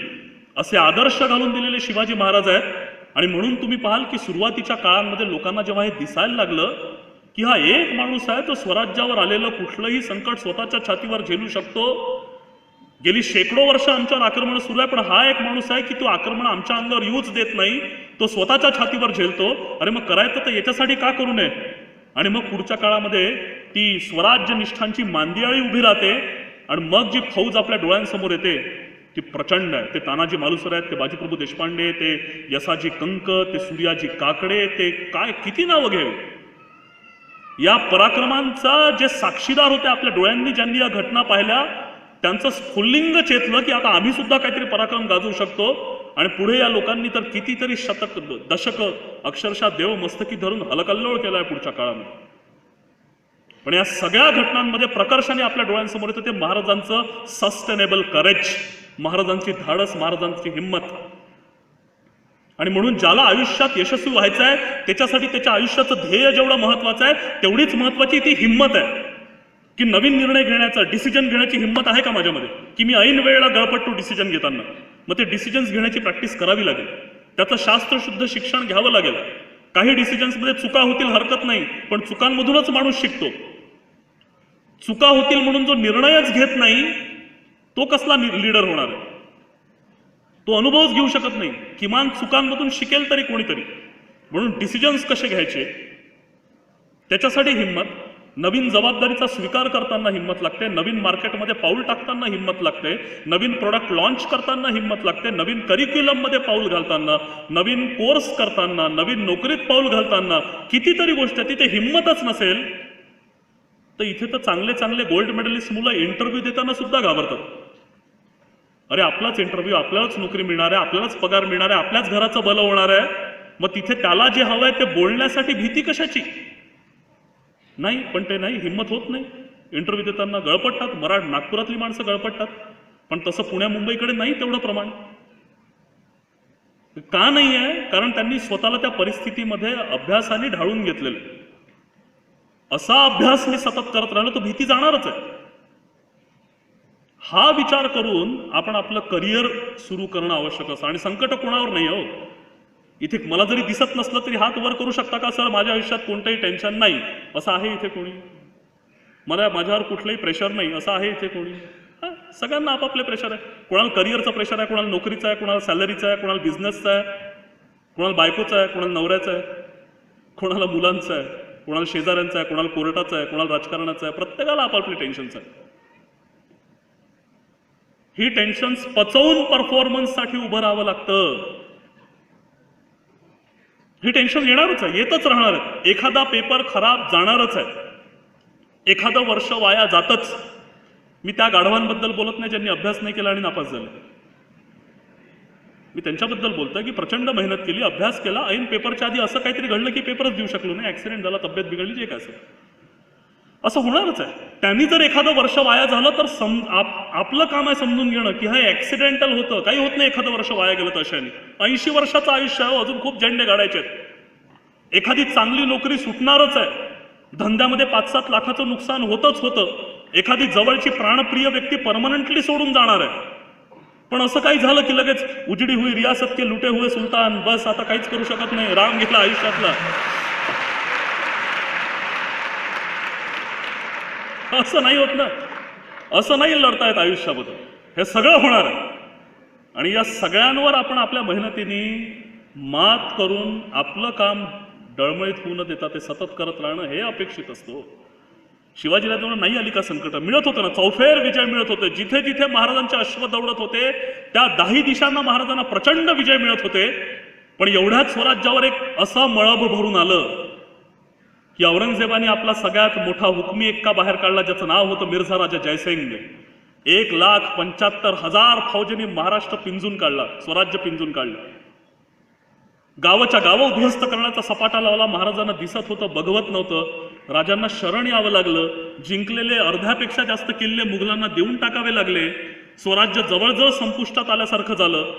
असे आदर्श घालून दिलेले शिवाजी महाराज आहेत. आणि म्हणून तुम्ही पाहाल की सुरुवातीच्या काळांमध्ये लोकांना जेव्हा हे दिसायला लागलं की हा एक माणूस आहे, तो स्वराज्यावर आलेलं कुठलंही संकट स्वतःच्या छातीवर झेलू शकतो. गेली शेकडो वर्ष आमच्यावर आक्रमण सुरू आहे, पण हा एक माणूस आहे की तो आक्रमण आमच्या अंगावर येऊच देत नाही, तो स्वतःच्या छातीवर झेलतो. अरे मग करायचं तर याच्यासाठी का करू नये. आणि मग पुढच्या काळामध्ये ती स्वराज्य निष्ठांची मांदियाळी उभी राहते, आणि मग जी फौज आपल्या डोळ्यांसमोर येते ती प्रचंड आहे. ते तानाजी मालुसरे आहेत, ते बाजीप्रभू देशपांडे, ते यसाजी कंक, ते सूर्याजी काकडे, ते काय किती नावं घ्यावी. या पराक्रमांचा जे साक्षीदार होते आपल्या डोळ्यांनी, ज्यांनी या घटना पाहिल्या, त्यांचं स्फुल्लिंग चेतलं की आता आम्ही सुद्धा काहीतरी पराक्रम गाजवू शकतो. आणि पुढे या लोकांनी तर कितीतरी शतक दशक अक्षरशः देव मस्तकी धरून हलकल्लोळ केलाय पुढच्या काळामध्ये. पण या सगळ्या घटनांमध्ये प्रकर्षाने आपल्या डोळ्यांसमोर येतं ते महाराजांचं सस्टेनेबल करेज, महाराजांची धाडस, महाराजांची हिंमत. आणि म्हणून ज्याला आयुष्यात यशस्वी व्हायचं आहे त्याच्यासाठी त्याच्या आयुष्याचं ध्येय जेवढं महत्वाचं आहे, तेवढीच महत्वाची ती हिंमत आहे. की नवीन निर्णय घेण्याचा, डिसिजन घेण्याची हिंमत आहे का माझ्यामध्ये, की मी ऐन वेळेला गळपट्टू डिसिजन घेताना. मग ते डिसिजन्स घेण्याची प्रॅक्टिस करावी लागेल, त्याचं शास्त्रशुद्ध शिक्षण घ्यावं लागेल. काही डिसिजन्समध्ये चुका होतील हरकत नाही, पण चुकांमधूनच माणूस शिकतो. चुका होतील म्हणून जो निर्णयच घेत नाही तो कसला लीडर होणार आहे. तो अनुभवच घेऊ शकत नाही. किमान चुकांमधून शिकेल तरी कोणीतरी. म्हणून डिसिजन्स कसे घ्यायचे त्याच्यासाठी हिंमत, नवीन जबाबदारीचा स्वीकार करताना हिंमत लागते, नवीन मार्केटमध्ये पाऊल टाकताना हिंमत लागते, नवीन प्रोडक्ट लॉन्च करताना हिंमत लागते, नवीन करिक्युलममध्ये पाऊल घालताना, नवीन कोर्स करताना, नवीन नोकरीत पाऊल घालताना कितीतरी गोष्ट आहे. तिथे हिंमतच नसेल तर इथे तर चांगले चांगले गोल्ड मेडलिस्ट मुलं इंटरव्ह्यू देताना सुद्धा घाबरतात. अरे आपलाच इंटरव्ह्यू, आपल्यालाच नोकरी मिळणार आहे, आपल्यालाच पगार मिळणार आहे, आपल्याच घराचं भलं होणार आहे, मग तिथे त्याला जे हवंय ते बोलण्यासाठी भीती कशाची? नाही, पण ते नाही, हिंमत होत नाही. इंटरव्ह्यू देताना गळपटतात. नागपुरातली माणसं गळपटतात, पण तसं पुण्या मुंबईकडे नाही तेवढं प्रमाण. का नाही आहे? कारण त्यांनी स्वतःला त्या परिस्थितीमध्ये अभ्यासाने ढाळून घेतलेलं. असा अभ्यास मी सतत करत राहिलो तर भीती जाणारच आहे. हा विचार करून आपण आपलं करिअर सुरू करणं आवश्यक असतं. आणि संकट कोणावर नाही हो. इथे मला जरी दिसत नसलं तरी हात वर करू शकता का, सर माझ्या आयुष्यात कोणतंही टेन्शन नाही, असं आहे इथे कोणी? माझ्यावर कुठलंही प्रेशर नाही, असं आहे इथे कोणी? सगळ्यांना आपापले प्रेशर आहे. कोणाला करिअरचं प्रेशर आहे, कोणाला नोकरीचं आहे, कोणाला सॅलरीचं आहे, कोणाला बिझनेसचं आहे, कोणाला बायकोचं आहे, कोणाला नवऱ्याचं आहे, कोणाला मुलांचं आहे, कोणाला शेजाऱ्यांचं आहे, कोणाला कोर्टाचं आहे, कोणाला राजकारणाचं आहे. प्रत्येकाला आपापली टेन्शन्स आहे. ही टेन्शन्स पचवून परफॉर्मन्ससाठी उभं राहावं लागतं. ही टेन्शन येणारच आहे, येतच राहणार आहे. एखादा पेपर खराब जाणारच आहे, एखादं वर्ष वाया जातच. मी त्या गाढवांबद्दल बोलत नाही ज्यांनी अभ्यास नाही केला आणि नापास झाले. मी त्यांच्याबद्दल बोलतोय की प्रचंड मेहनत केली, अभ्यास केला, ऐन पेपरच्या आधी असं काहीतरी घडलं की पेपरच देऊ शकलो नाही, ऍक्सिडेंट झाला, तब्येत बिघडली, जे काय असं होणारच आहे. त्यांनी जर एखादं वर्ष वाया झालं तर आपलं काम आहे समजून घेणं की हा ऍक्सिडेंटल होतं, काही होत नाही एखादं वर्ष वाया गेलं तशाने. 80 वर्षाचं आयुष्य आहे, अजून खूप झेंडे गाडायचे आहेत. एखादी चांगली नोकरी सुटणारच आहे, धंद्यामध्ये 5-7 लाखाचं नुकसान होतच होतं, एखादी जवळची प्राणप्रिय व्यक्ती परमनंटली सोडून जाणार आहे. पण असं काही झालं की लगेच उजडी हुई रियासत के लुटे हुए सुलतान, बस आता काहीच करू शकत नाही, राम घेतला आयुष्यातला. असं नाही होत ना, असं नाही लढता येत आयुष्याबद्दल. हे सगळं होणार आहे आणि या सगळ्यांवर आपण आपल्या मेहनतीने मात करून आपलं काम डळमळीत होऊ न देता ते सतत करत राहणं हे अपेक्षित असतो. शिवाजीला तेव्हा नाही आली का संकट? मिळत होतं ना, चौफेर विजय मिळत होते. जिथे जिथे महाराजांचे अश्व दौडत होते त्या 10 दिशांना महाराजांना प्रचंड विजय मिळत होते. पण एवढ्याच स्वराज्यावर एक असं मळभ भरून आलं की औरंगजेबाने आपला सगळ्यात मोठा हुकमी एक्का बाहेर काढला, ज्याचं नाव होतं मिर्झा राजा जयसिंग. 1,75,000 फौजेने महाराष्ट्र पिंजून काढला, स्वराज्य पिंजून काढलं. गावाच्या गावं उद्ध्वस्त करण्याचा सपाटा लावला. महाराजांना दिसत होतं, बघवत नव्हतं. राजांना शरण यावं लागलं. जिंकलेले अर्ध्यापेक्षा जास्त किल्ले मुघलांना देऊन टाकावे लागले. स्वराज्य जवळजवळ संपुष्टात आल्यासारखं झालं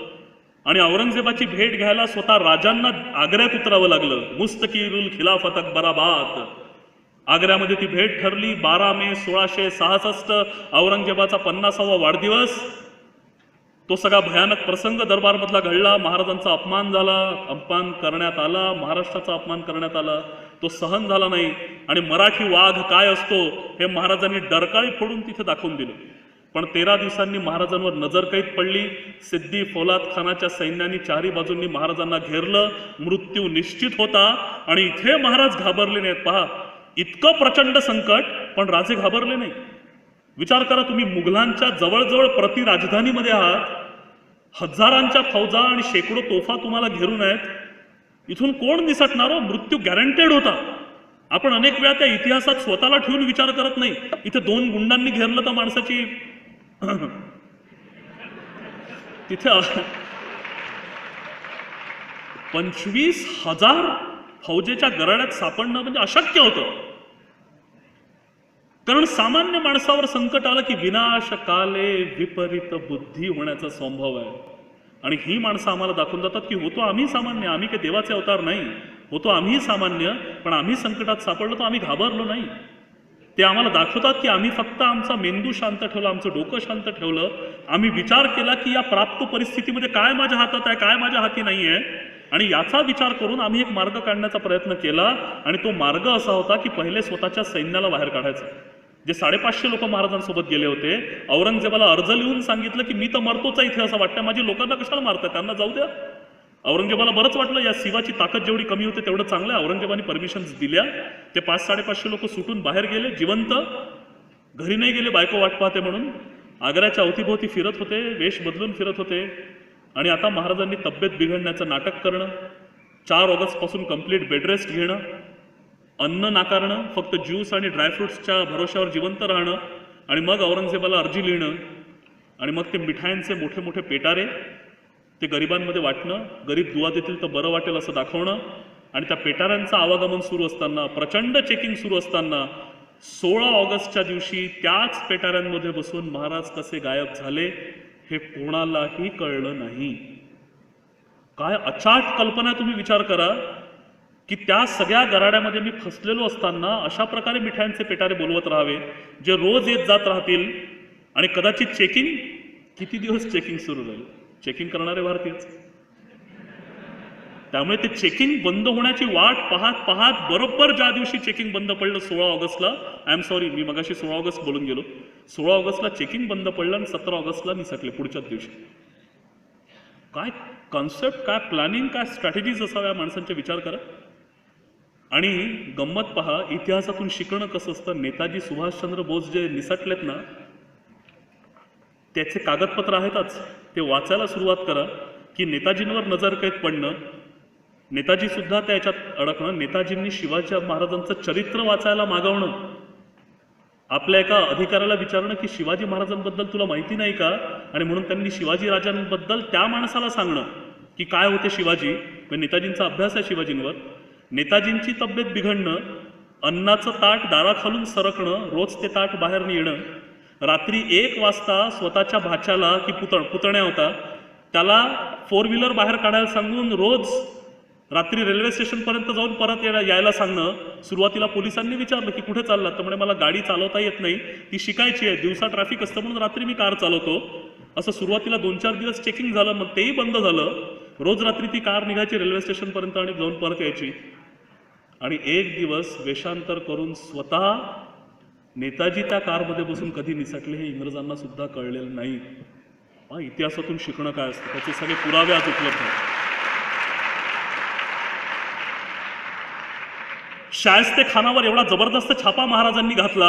आणि औरंगजेबाची भेट घ्यायला स्वतः राजांना आग्र्यात उतरावं लागलं. मुस्तकीरुल खिलाफत अकबराबाद, आग्र्यामध्ये ती भेट ठरली. 12 मे 1666 औरंगजेबाचा 50वा वाढदिवस. तो सगळा भयानक प्रसंग दरबारमधला घडला. महाराजांचा अपमान झाला, अपमान करण्यात आला, महाराष्ट्राचा अपमान करण्यात आला. तो सहन झाला नाही आणि मराठी वाघ काय असतो हे महाराजांनी डरकाळी फोडून तिथे दाखवून दिलं. पण 13 दिवसांनी महाराजांवर नजरकैद पडली. सिद्दी फौलाद खानाच्या सैन्याने चारी बाजूंनी महाराजांना घेरलं. मृत्यू निश्चित होता आणि इथे महाराज घाबरले नाहीत. पहा, इतकं प्रचंड संकट पण राजे घाबरले नाही. विचार करा, तुम्ही मुघलांच्या जवळजवळ प्रति राजधानीमध्ये आहात, हजारांच्या फौजा आणि शेकडो तोफा तुम्हाला घेरून आहेत. इथून कोण निसटणार हो? मृत्यू गॅरंटेड होता. आपण अनेक वेळा त्या इतिहासात स्वतःला ठेवून विचार करत नाही. इथे 2 गुंडांनी घेरलं तर माणसाची तिथे 25,000 फौजेच्या गराड्यात सापडणं म्हणजे अशक्य होतं. कारण सामान्य माणसावर संकट आलं की विनाश काले विपरीत बुद्धी होण्याचा संभव आहे. आणि ही माणसं आम्हाला दाखवून जातात की होतो आम्ही सामान्य, आम्ही काही देवाचे अवतार नाही, होतो आम्ही सामान्य, पण आम्ही संकटात सापडलो तर आम्ही घाबरलो नाही. ते आम्हाला दाखवतात की आम्ही फक्त आमचा मेंदू शांत ठेवला, आमचं डोकं शांत ठेवलं. आम्ही विचार केला की या प्राप्त परिस्थितीमध्ये काय माझ्या हातात आहे, काय माझ्या हाती नाही आहे, आणि याचा विचार करून आम्ही एक मार्ग काढण्याचा प्रयत्न केला. आणि तो मार्ग असा होता की पहिले स्वतःच्या सैन्याला बाहेर काढायचा. जे 550 लोक महाराजांसोबत गेले होते, औरंगजेबाला अर्ज लिहून सांगितलं की मी तर मरतोच आहे इथे, असं वाटतं माझी लोकांना कशाला मारतात, त्यांना जाऊ द्या. औरंगजेबाला बरंच वाटलं या शिवाची ताकद जेवढी कमी होते तेवढं चांगलं आहे. औरंगजेबाने परमिशन्स दिल्या. ते 500-550 लोक सुटून बाहेर गेले, जिवंत, घरी नाही गेले बायको वाट पाहते म्हणून. आग्र्याच्या अवतीभोवती फिरत होते, वेश बदलून फिरत होते. आणि आता महाराजांनी तब्येत बिघडण्याचं नाटक करणं, 4 ऑगस्टपासून कंप्लीट बेडरेस्ट घेणं, अन्न नाकारणं, फक्त ज्यूस आणि ड्रायफ्रुट्सच्या भरोश्यावर जिवंत राहणं, आणि मग औरंगजेबाला अर्जी लिहिणं, आणि मग ते मिठायांचे मोठे मोठे पेटारे ते गरिबांमध्ये वाटणं, गरीब दुवा देतील तर बरं वाटेल असं दाखवणं. आणि त्या पेटाऱ्यांचं आवागमन सुरू असताना, प्रचंड चेकिंग सुरू असताना 16 ऑगस्टच्या दिवशी त्याच पेटाऱ्यांमध्ये बसून महाराज कसे गायब झाले हे कोणालाही कळलं नाही. काय अचाट कल्पना, तुम्ही विचार करा की त्या सगळ्या गराड्यामध्ये मी फसलेलो असताना अशा प्रकारे मिठायांचे पेटारे बोलवत राहावे जे रोज येत जात राहतील. आणि कदाचित चेकिंग, किती दिवस चेकिंग सुरू राहील, चेकिंग करणारे भारतीयच. त्यामुळे ते चेकिंग बंद होण्याची वाट पाहत पाहत बरोबर ज्या दिवशी चेकिंग बंद पडलं 16 ऑगस्टला, आय एम सॉरी मी मगाशी 16 ऑगस्ट बोलून गेलो, 16 ऑगस्टला चेकिंग बंद पडलं आणि 17 ऑगस्टला निसटले पुढच्याच दिवशी. काय कॉन्सेप्ट, काय प्लॅनिंग, काय स्ट्रॅटेजीज असाव्या माणसांचे, विचार करा. आणि गंमत पहा, इतिहासातून शिकणं कसं असतं. नेताजी सुभाषचंद्र बोस जे निसटलेत ना, त्याचे कागदपत्र आहेतच, ते वाचायला सुरुवात करा की नेताजींवर नजरकैद पडणं, नेताजी सुद्धा त्याच्यात अडकणं, नेताजींनी शिवाजी महाराजांचं चरित्र वाचायला मागवणं, आपल्या एका अधिकाऱ्याला विचारणं की शिवाजी महाराजांबद्दल तुला माहिती नाही का, आणि म्हणून त्यांनी शिवाजी राजांबद्दल त्या माणसाला सांगणं की काय होते शिवाजी. नेताजींचा अभ्यास आहे शिवाजींवर. नेताजींची तब्येत बिघडणं, अन्नाचं ताट दाराखालून सरकणं, रोज ते ताट बाहेर नेणं, रात्री 1 वाजता स्वतःच्या भाच्याला की पुतण्या होता त्याला 4 व्हीलर बाहेर काढायला सांगून रोज रात्री रेल्वे स्टेशनपर्यंत जाऊन परत यायला सांगणं. सुरुवातीला पोलिसांनी विचारलं की कुठे चाललात, तर म्हणे मला गाडी चालवता येत नाही, ती शिकायची आहे, दिवसा ट्रॅफिक असतं म्हणून रात्री मी कार चालवतो. असं सुरुवातीला 2-4 दिवस चेकिंग झालं, मग तेही बंद झालं. रोज रात्री ती कार निघायची रेल्वे स्टेशनपर्यंत आणि जाऊन परत यायची. आणि एक दिवस वेषांतर करून स्वतः नेताजी त्या कारमध्ये बसून कधी निसटले हे इंग्रजांना सुद्धा कळलेलं नाही. इतिहासातून शिकणं काय असतं, त्याचे सगळे पुरावे आज उपलब्ध आहेत. शायस्ते खानावर एवढा जबरदस्त छापा महाराजांनी घातला,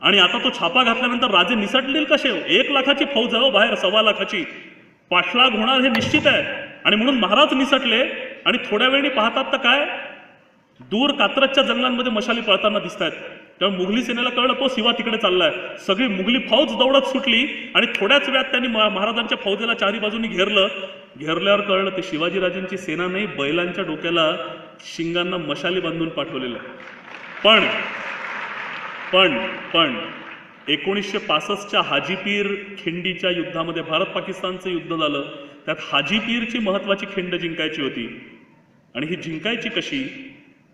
आणि आता तो छापा घातल्यानंतर राजे निसटतील कसे. 1 लाखाची फौज आहे बाहेर, 1.25 लाखाची, पाठलाग होणार हे निश्चित आहे. आणि म्हणून महाराज निसटले. आणि थोड्या वेळी पाहतात तर काय, दूर कात्रजच्या जंगलांमध्ये मशाली पळताना दिसत आहेत. तेव्हा मुघली सेनेला कळलं तो शिवा तिकडे चाललाय. सगळी मुघली फौज दौडत सुटली आणि थोड्याच वेळात त्यांनी महाराजांच्या फौजेला 4ही बाजूनी घेरलं. घेरल्यावर कळलं ते शिवाजीराजांची सेना नाही, बैलांच्या डोक्याला शिंगांना मशाली बांधून पाठवलेलं. पण 1965च्या हाजीपीर खिंडीच्या युद्धामध्ये भारत पाकिस्तानचं युद्ध झालं. त्यात हाजीपीरची महत्वाची खिंड जिंकायची होती. आणि ही जिंकायची कशी,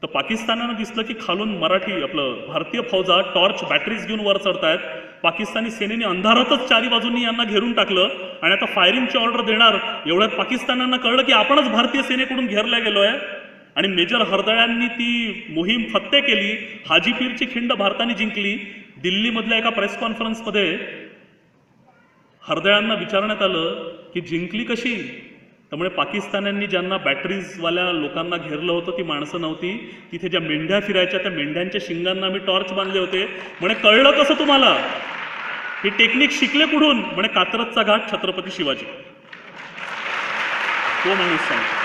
तर पाकिस्तानानं दिसलं की खालून भारतीय फौजा टॉर्च बॅटरीज घेऊन वर चढतायत. पाकिस्तानी सेनेने अंधारातच 4ही बाजूंनी यांना घेरून टाकलं आणि आता फायरिंगची ऑर्डर देणार. एवढ्यात पाकिस्तानांना कळलं की आपणच भारतीय सेनेकडून घेरल्या गेलोय. आणि मेजर हरदळ्यांनी ती मोहीम फत्ते केली. हाजीपीरची खिंड भारताने जिंकली. दिल्लीमधल्या एका प्रेस कॉन्फरन्समध्ये हरदळ्यांना विचारण्यात आलं की जिंकली कशी. त्यामुळे पाकिस्तान्यांनी ज्यांना बॅटरीजवाल्या लोकांना घेरलं होतं ती माणसं नव्हती, तिथे ज्या मेंढ्या फिरायच्या त्या मेंढ्यांच्या शिंगांना मी टॉर्च बांधले होते. म्हणे कळलं कसं तुम्हाला, ही टेक्निक शिकले कुठून. म्हणे कात्रजचा घाट छत्रपती शिवाजी, तो माणूस सांगतो.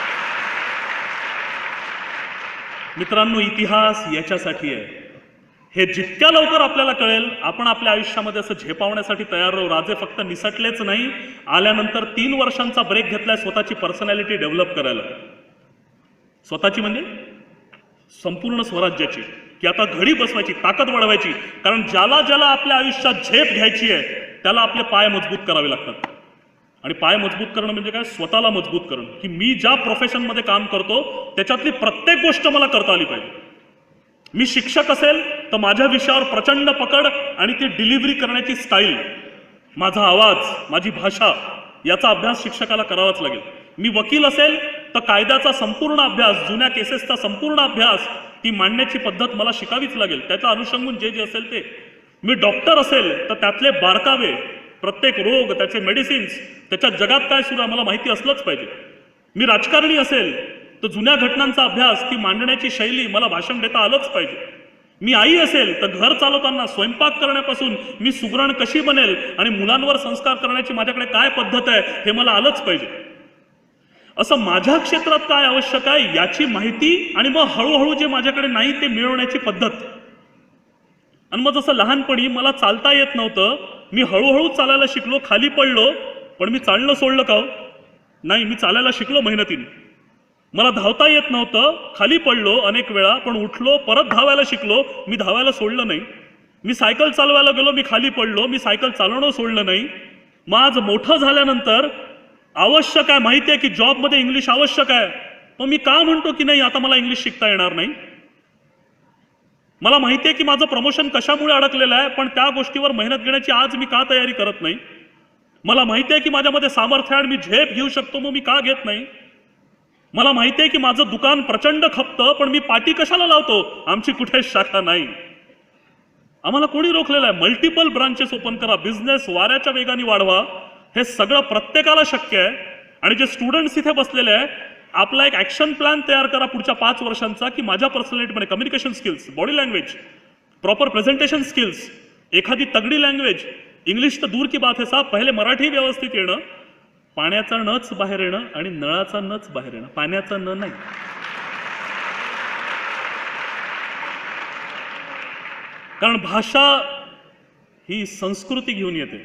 मित्रांनो, इतिहास याच्यासाठी आहे. हे जितक्या लवकर आपल्याला कळेल आपण आपल्या आयुष्यामध्ये असं झेपावण्यासाठी तयार राहू. राजे फक्त निसटलेच नाही, आल्यानंतर 3 वर्षांचा ब्रेक घेतलाय स्वतःची पर्सनॅलिटी डेव्हलप करायला. स्वतःची म्हणजे संपूर्ण स्वराज्याची, की आता घडी बसवायची, ताकद वाढवायची. कारण ज्याला ज्याला आपल्या आयुष्यात झेप घ्यायची आहे त्याला आपले पाय मजबूत करावे लागतात. आणि पाय मजबूत करणं म्हणजे काय, स्वतःला मजबूत करणं, की मी ज्या प्रोफेशनमध्ये काम करतो त्याच्यातली प्रत्येक गोष्ट मला करता आली पाहिजे. मी शिक्षक असेल तर माझ्या विषयावर प्रचंड पकड आणि ती डिलिव्हरी करण्याची स्टाईल, माझा आवाज, माझी भाषा याचा अभ्यास शिक्षकाला करावाच लागेल. मी वकील असेल तर कायद्याचा संपूर्ण अभ्यास, जुन्या केसेसचा संपूर्ण अभ्यास, ती मांडण्याची पद्धत मला शिकावीच लागेल. त्याच्या अनुषंगून जे जे असेल ते. मी डॉक्टर असेल तर त्यातले बारकावे, प्रत्येक रोग, त्याचे मेडिसिन्स, त्याच्या जगात काय सुरू आहे मला माहिती असलंच पाहिजे. मी राजकारणी असेल तर जुन्या घटनांचा अभ्यास, ती मांडण्याची शैली मला भाषण देता आलंच पाहिजे. मी आई असेल तर घर चालवताना स्वयंपाक करण्यापासून मी सुगरण कशी बनेल आणि मुलांवर संस्कार करण्याची माझ्याकडे काय पद्धत आहे हे मला आलंच पाहिजे. असं माझ्या क्षेत्रात काय आवश्यक आहे याची माहिती आणि मग हळूहळू जे माझ्याकडे नाही ते मिळवण्याची पद्धत. आणि मग जसं लहानपणी मला चालता येत नव्हतं, मी हळूहळू चालायला शिकलो, खाली पडलो, पण मी चालणं सोडलं का? नाही, मी चालायला शिकलो मेहनतीने. मला धावता येत नव्हतं, खाली पडलो अनेक वेळा, पण उठलो, परत धावायला शिकलो, मी धावायला सोडलं नाही. मी सायकल चालवायला गेलो, मी खाली पडलो, मी सायकल चालवणं सोडलं नाही. मग आज मोठं झाल्यानंतर आवश्यक आहे, माहिती आहे की जॉबमध्ये इंग्लिश आवश्यक आहे, पण मी का म्हणतो की नाही आता मला इंग्लिश शिकता येणार नाही? मला माहिती आहे की माझं प्रमोशन कशामुळे अडकलेलं आहे, पण त्या गोष्टीवर मेहनत घेण्याची आज मी का तयारी करत नाही? मला माहिती आहे की माझ्यामध्ये सामर्थ्य आहे आणि मी झेप घेऊ शकतो, मग मी का घेत नाही? मला माहिती आहे की माझं दुकान प्रचंड खपतं, पण मी पाटी कशाला लावतो? आमची कुठेच शाखा नाही. आम्हाला कोणी रोखलेलं आहे? मल्टिपल ब्रांचेस ओपन करा, बिझनेस वाऱ्याच्या वेगाने वाढवा. हे सगळं प्रत्येकाला शक्य आहे. आणि जे स्टुडंट्स इथे बसलेले आहे, आपला एक ऍक्शन प्लॅन तयार करा पुढच्या 5 वर्षांचा, की माझ्या पर्सनॅलिटीमध्ये communication skills, body language, proper presentation skills, एखादी तगडी लँग्वेज, इंग्लिश तर दूर की बात है साहब, पहिले मराठी व्यवस्थित येणं, पाण्याचा नच बाहेर येणं आणि नळाचा नच बाहेर येणं, पाण्याचा न नाही. कारण भाषा ही संस्कृती घेऊन येते,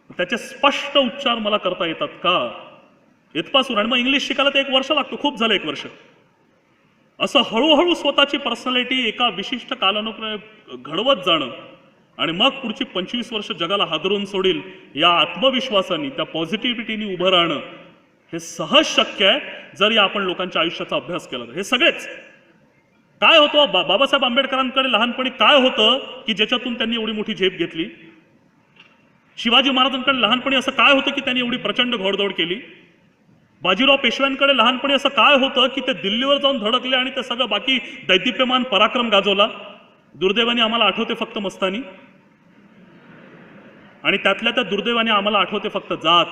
त्याचे स्पष्ट उच्चार मला करता येतात का इथपासून, आणि मग इंग्लिश शिकायला ते 1 वर्ष लागतो, खूप झालं 1 वर्ष. असं हळूहळू स्वतःची पर्सनॅलिटी एका विशिष्ट कालानुक्रमे घडवत जाणं आणि मग पुढची 25 वर्ष जगाला हादरून सोडील या आत्मविश्वासाने, त्या पॉझिटिव्हिटीने उभं राहणं हे सहज शक्य आहे जर आपण लोकांच्या आयुष्याचा अभ्यास केला तर. हे सगळेच काय होतं, बाबासाहेब आंबेडकरांकडे लहानपणी काय होतं की ज्याच्यातून त्यांनी एवढी मोठी झेप घेतली? शिवाजी महाराजांकडे लहानपणी असं काय होतं की त्यांनी एवढी प्रचंड घोडदौड केली? बाजीराव पेशव्यांकडे लहानपणी असं काय होतं की ते दिल्लीवर जाऊन धडकले आणि ते सगळं बाकी दैदिप्यमान पराक्रम गाजवला? दुर्दैवाने आम्हाला आठवते फक्त मस्तानी, आणि त्यातल्या त्या दुर्दैवाने आम्हाला आठवते फक्त जात.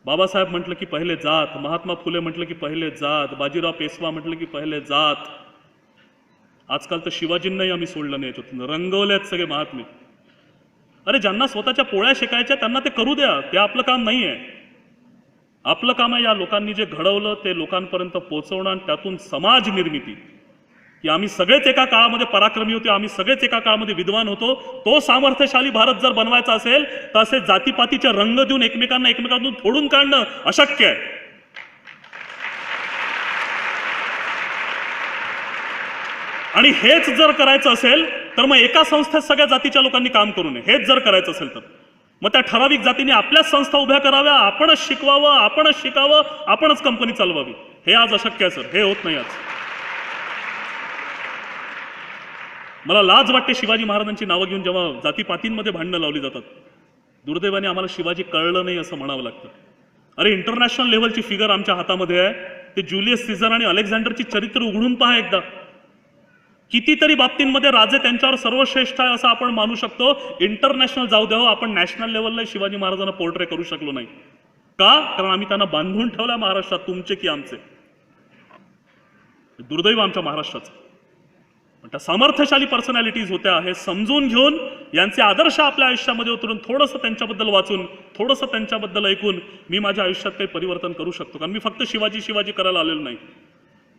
बाबासाहेब म्हटलं की पहिले जात, महात्मा फुले म्हटलं की पहिले जात, बाजीराव पेशवा म्हटलं की पहिले जात. आजकाल तर शिवाजींनाही आम्ही सोडलं नाही, याच्यातून रंगवल्यात सगळे महात्मे. अरे ज्यांना स्वतःच्या पोळ्या शिकायच्या त्यांना ते करू द्या, ते आपलं काम नाही आहे. आपलं काम आहे या लोकांनी जे घडवलं ते लोकांपर्यंत पोहोचवणं आणि त्यातून समाज निर्मिती, की आम्ही सगळेच एका काळामध्ये पराक्रमी होतो, आम्ही सगळेच एका काळामध्ये विद्वान होतो. तो सामर्थ्यशाली भारत जर बनवायचा असेल तर असे जातीपातीचे रंग देऊन एकमेकांतून फोडून काढणं अशक्य आहे. आणि हेच जर करायचं असेल तर मग एका संस्थेत सगळ्या जातीच्या लोकांनी काम करू नये. हेच जर करायचं असेल तर मग त्या ठराविक जातीने आपल्याच संस्था उभ्या कराव्या, आपणच शिकवावं, आपणच शिकावं, आपणच कंपनी चालवावी. हे आज अशक्य आहे सर, हे होत नाही आज. मला लाज वाटते शिवाजी महाराजांची नावं घेऊन जेव्हा जातीपातींमध्ये भांडणं लावली जातात. दुर्दैवाने आम्हाला शिवाजी कळलं नाही असं म्हणावं लागतं. अरे इंटरनॅशनल लेव्हलची फिगर आमच्या हातामध्ये आहे. ते ज्युलियस सीझर आणि अलेक्झांडरची चरित्र उघडून पहा एकदा. कितीतरी बाबतींमध्ये राजे त्यांच्यावर सर्वश्रेष्ठ आहे असं आपण मानू शकतो. इंटरनॅशनल जाऊ द्यावं, आपण नॅशनल लेव्हलला शिवाजी महाराजांना पोर्ट्रे करू शकलो नाही. का? कारण आम्ही त्यांना बांधून ठेवलंय महाराष्ट्रात, तुमचे की आमचे. दुर्दैव आमच्या महाराष्ट्राचं. पण त्या सामर्थ्यशाली पर्सनॅलिटीज होत्या, हे समजून घेऊन यांचे आदर्श आपल्या आयुष्यामध्ये उतरून थोडंसं त्यांच्याबद्दल वाचून, थोडंसं त्यांच्याबद्दल ऐकून मी माझ्या आयुष्यात काही परिवर्तन करू शकतो. कारण मी फक्त शिवाजी शिवाजी करायला आलेलो नाही.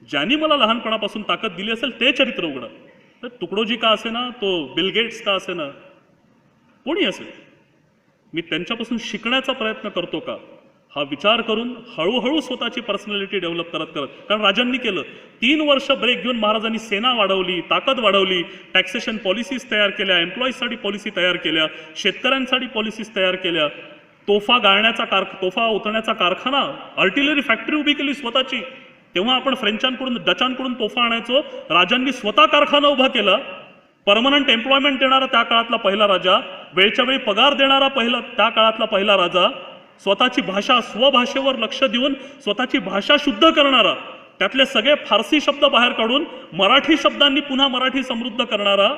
ज्यांनी मला लहानपणापासून ताकद दिली असेल ते चरित्र उघडा. तर तुकडोजी का असे ना, तो बिल गेट्स का असे ना, कोणी असेल, मी त्यांच्यापासून शिकण्याचा प्रयत्न करतो का हा विचार करून हळूहळू स्वतःची पर्सनॅलिटी डेव्हलप करत करत. कारण राजांनी केलं. 3 वर्ष ब्रेक घेऊन महाराजांनी सेना वाढवली, ताकद वाढवली, टॅक्सेशन पॉलिसीज तयार केल्या, एम्प्लॉईजसाठी पॉलिसी तयार केल्या, शेतकऱ्यांसाठी पॉलिसीज तयार केल्या, तोफा उतरण्याचा कारखाना, आर्टिलरी फॅक्टरी उभी केली स्वतःची. तेव्हा आपण फ्रेंचांकडून डचांकडून तोफा आणायचो, राजांनी स्वतः कारखाना उभा केला. परमनंट एम्प्लॉयमेंट देणारा त्या काळातला पहिला राजा, वेळच्या वेळी पगार देणारा त्या काळातला पहिला राजा, स्वतःची भाषा, स्वभाषेवर लक्ष देऊन स्वतःची भाषा शुद्ध करणारा, त्यातले सगळे फारसी शब्द बाहेर काढून मराठी शब्दांनी पुन्हा मराठी समृद्ध करणारा,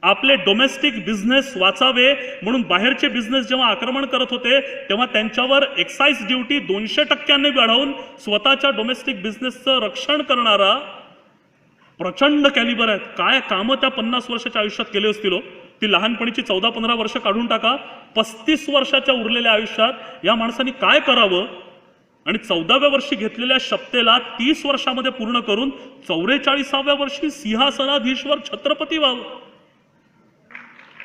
आपले डोमेस्टिक बिझनेस वाचावे म्हणून बाहेरचे बिझनेस जेव्हा आक्रमण करत होते तेव्हा त्यांच्यावर एक्साइज ड्युटी 200% वाढवून स्वतःच्या डोमेस्टिक बिझनेसचं रक्षण करणारा प्रचंड कॅलिबर आहेत. काय कामं त्या 50 वर्षाच्या आयुष्यात केले असतील. ती लहानपणीची 14-15 वर्ष काढून टाका, 35 वर्षाच्या उरलेल्या आयुष्यात या माणसाने काय करावं आणि 14व्या वर्षी घेतलेल्या शपथेला 30 वर्षामध्ये पूर्ण करून 44व्या वर्षी सिंहासनाधीश्वर छत्रपती व्हावं.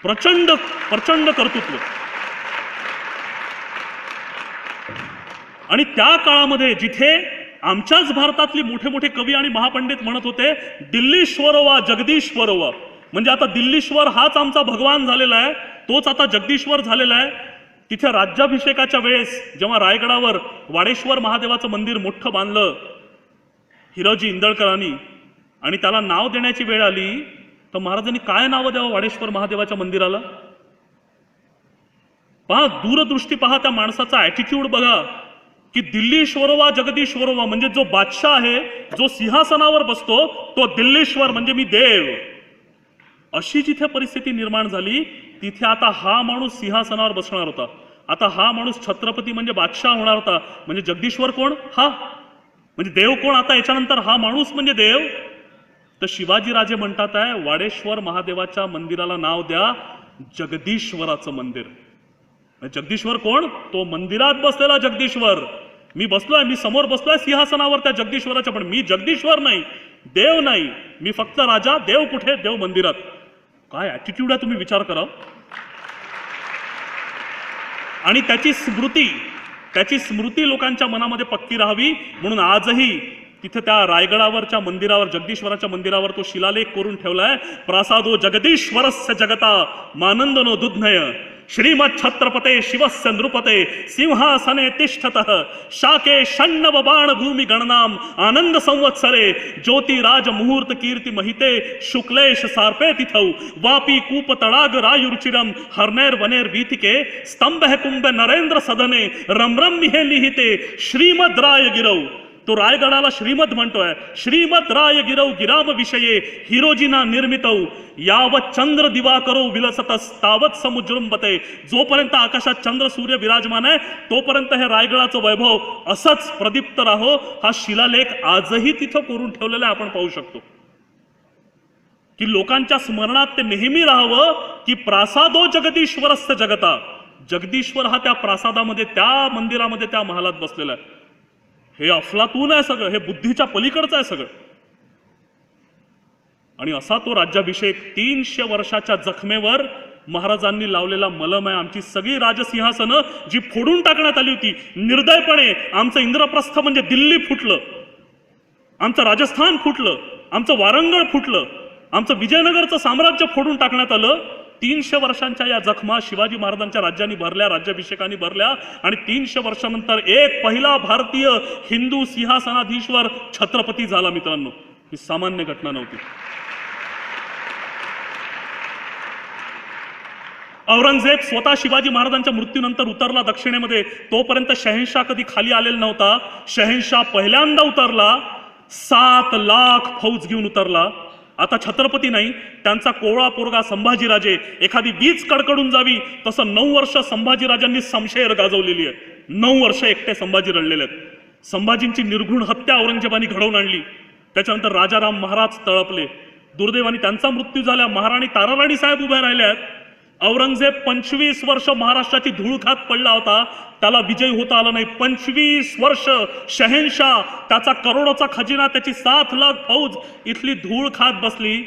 प्रचंड प्रचंड कर्तृत्व. आणि त्या काळामध्ये जिथे आमच्याच भारतातली मोठे मोठे कवी आणि महापंडित म्हणत होते दिल्लीश्वरवा जगदीश्वरवा, म्हणजे आता दिल्लीश्वर हाच आमचा भगवान झालेला आहे, तोच आता जगदीश्वर झालेला आहे. तिथे राज्याभिषेकाच्या वेळेस जेव्हा रायगडावर वाडेश्वर महादेवाचं मंदिर मोठं बांधलं हिरोजी इंदळकरांनी आणि त्याला नाव देण्याची वेळ आली तर महाराजांनी काय नाव द्यावं वाडेश्वर महादेवाच्या मंदिराला? पहा, दूरदृष्टी पहा, त्या माणसाचा ऍटिट्यूड बघा की दिल्लीश्वरवा जगदीश्वरवा, म्हणजे जो बादशाह आहे, जो सिंहासनावर बसतो तो दिल्लीश्वर म्हणजे मी देव. अशी जिथे परिस्थिती निर्माण झाली तिथे आता हा माणूस सिंहासनावर बसणार होता. आता हा माणूस छत्रपती म्हणजे बादशाह होणार होता. म्हणजे जगदीश्वर कोण? हा. म्हणजे देव कोण आता याच्यानंतर? हा माणूस म्हणजे देव. तर शिवाजीराजे म्हणतात आहे वाडेश्वर महादेवाच्या मंदिराला नाव द्या जगदीश्वराचं मंदिर. जगदीश्वर कोण? तो मंदिरात बसलेला जगदीश्वर. मी बसलोय, मी समोर बसलोय सिंहासनावर त्या जगदीश्वराच्या, पण मी जगदीश्वर नाही, देव नाही, मी फक्त राजा. देव कुठे? देव मंदिरात. काय ऍटिट्यूड आहे, तुम्ही विचार करा. आणि त्याची स्मृती लोकांच्या मनामध्ये पक्की राहावी म्हणून आजही तिथे त्या रायगडावरच्या मंदिरावर, जगदीश्वराच्या मंदिरावर तो शिलालेख करून ठेवलाय. प्रासादो जगदीश्वरस्य जगता मानंदनो दुध्नय श्रीमद छत्रपते शिवस्य नृपते सिंहासने तिष्ठतः शाके षण्णव बाण भूमि गणनाम आनंद संवत्सरे ज्योतिराज मुहूर्त कीर्ति महिते शुक्लेश सार्पे तिथौ वापी कूप तडाग रायुरुचिरम हरनेर वनेर वीथिके स्तंभ कुंभ नरेंद्र सदने रमरम मिहे लिहिते श्रीमद राय गिरव. तो रायगडाला श्रीमद म्हणतोय. श्रीमद राय गिरव गिराम विषये हिरोजीना निर्मितौ यावत चंद्र दिवाकरो विलसतस तावत समुजृंबते. जोपर्यंत आकाशात चंद्र सूर्य विराजमान आहे तोपर्यंत हे रायगडाचं वैभव असंच प्रदीप्त राहो. हा शिलालेख आजही तिथं करून ठेवलेला आपण पाहू शकतो की लोकांच्या स्मरणात ते नेहमी राहावं की प्रासादो जगदीश्वरस्य जगता. जगदीश्वर हा त्या प्रासादामध्ये, त्या मंदिरामध्ये, त्या महालात बसलेला आहे. हे अफलातून आहे सगळं, हे बुद्धीच्या पलीकडचं आहे सगळं. आणि असा तो राज्याभिषेक 300 वर्षाच्या जखमेवर महाराजांनी लावलेला मलम आहे. आमची सगळी राजसिंहासनं जी फोडून टाकण्यात आली होती निर्दयपणे, आमचं इंद्रप्रस्थ म्हणजे दिल्ली फुटलं, आमचं राजस्थान फुटलं, आमचं वारंगळ फुटलं, आमचं विजयनगरचं साम्राज्य फोडून टाकण्यात आलं. 300 वर्षांच्या या जखमा शिवाजी महाराजांच्या राज्यांनी भरल्या, राज्याभिषेकाने भरल्या. आणि 300 वर्षानंतर एक पहिला भारतीय हिंदू सिंहासनाधीश्वर छत्रपती झाला. मित्रांनो, ही सामान्य घटना नव्हती. औरंगजेब स्वतः शिवाजी महाराजांच्या मृत्यूनंतर उतरला दक्षिणेमध्ये. तोपर्यंत शहेनशाह कधी खाली आलेला नव्हता. शहेनशाह पहिल्यांदा उतरला, 7 लाख फौज घेऊन उतरला. आता छत्रपती नाही, त्यांचा कोवळा पोरगा संभाजीराजे. एखादी वीज कडकडून जावी तसं 9 वर्ष संभाजीराजांनी समशेर गाजवलेली आहे. 9 वर्ष एकटे संभाजी रडलेले आहेत. संभाजींची निर्घृण हत्या औरंगजेबाने घडवून आणली. त्याच्यानंतर राजाराम महाराज तळपले. दुर्दैवाने त्यांचा मृत्यू झाला. महाराणी ताराराणी साहेब उभ्या राहिल्यात. औरंगजेब 25 वर्ष महाराष्ट्राची धूळ खात पडला होता, त्याला विजय होता आला नाही. 25 वर्ष शहेनशाह, त्याचा करोडोचा खजिना, त्याची 7 लाख फौज इथली धूळ खात बसली.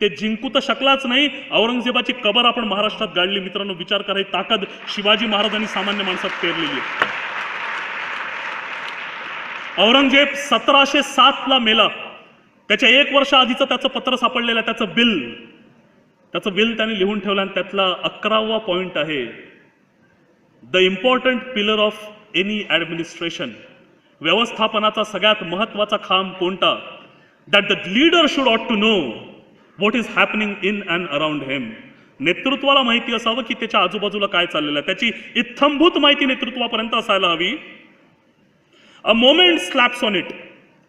ते जिंकू तर शकलाच नाही. औरंगजेबाची कबर आपण महाराष्ट्रात गाडली. मित्रांनो, विचार करा, ही ताकद शिवाजी महाराजांनी सामान्य माणसात पेरलेली आहे. औरंगजेब 1707 ला मेला. त्याच्या 1 वर्ष आधीचं त्याचं पत्र सापडलेलं आहे, त्याचं बिल त्यांनी लिहून ठेवलं. आणि त्यातला 11वा पॉइंट आहे, the important pillar of any administration. व्यवस्थापनाचा सगळ्यात महत्वाचा खांब कोणता? That the leader should ought to know what is happening in and around him. नेतृत्वाला माहिती असावं की त्याच्या आजूबाजूला काय चाललेलं आहे. त्याची इत्थंभूत माहिती नेतृत्वापर्यंत असायला हवी. A moment slaps on it.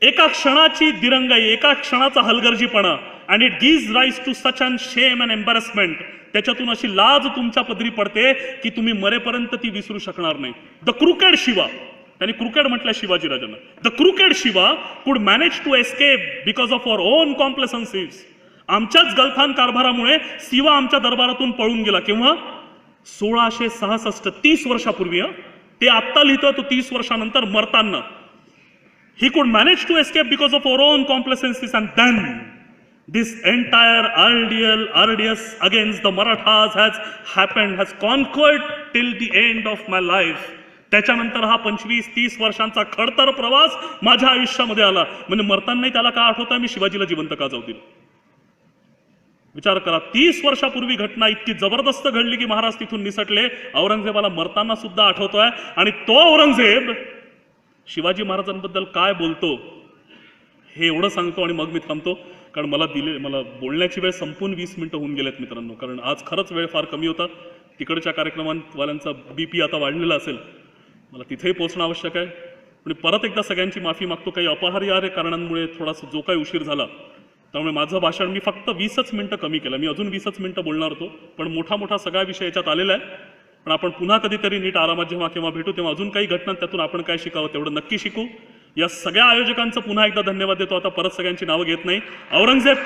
एका क्षणाची दिरंगाई, एका क्षणाचा हलगर्जीपणा and it gives rise to such an shame and embarrassment. त्याच्यातून अशी लाज तुमच्या पदरी पडते की तुम्ही मरेपर्यंत ती विसरू शकणार नाही. द क्रुकेड शिवा, त्यांनी क्रुकेड म्हटलं शिवाजी राजांना. The crooked Shiva could manage to escape because of our own complacencies. आमच्याच गलथान कारभारामुळे शिवा आमच्या दरबारातून पळून गेला. केव्हा? 1666, 30 वर्षापूर्वी. ते आत्ता लिहितोय तो 30 वर्षानंतर मरताना. He could manage to escape because of our own complacencies, and then this entire arduous against the Marathas has happened, has conquered till the end of my life. त्याच्यानंतर हा 25-30 वर्षांचा खडतर प्रवास माझ्या आयुष्यामध्ये आला. म्हणजे मरतानाही त्याला काय आठवतंय, मी शिवाजीला जिवंत का जाऊ दिलं. विचार करा, 30 वर्षापूर्वी घटना इतकी जबरदस्त घडली की महाराज तिथून निसटले. औरंगजेबाला मरताना सुद्धा आठवतोय. आणि तो औरंगजेब शिवाजी महाराजांबद्दल काय बोलतो हे एवढं सांगतो आणि मग मी थांबतो, कारण मला बोलण्याची वेळ संपून 20 मिनिटं होऊन गेलेत मित्रांनो. कारण आज खरंच वेळ फार कमी होता. तिकडच्या कार्यक्रमांवाल्यांचा BP आता वाढलेला असेल, मला तिथेही पोहोचणं आवश्यक आहे. पण परत एकदा सगळ्यांची माफी मागतो, काही अपरिहार्य कारणांमुळे थोडासा जो काही उशीर झाला त्यामुळे माझं भाषण मी फक्त 20च मिनिटं कमी केलं. मी अजून 20च मिनिटं बोलणार होतो, पण मोठा सगळा विषय याच्यात आलेला आहे. पण आपण पुन्हा कधीतरी नीट आरामात जेव्हा केव्हा भेटू तेव्हा अजून काही घटना त्यातून आपण काय शिकावं तेवढं नक्की शिकू. या सगळ्या आयोजकांचं पुन्हा एकदा धन्यवाद देतो. आता परत सगळ्यांची नावं घेत नाही. औरंगजेब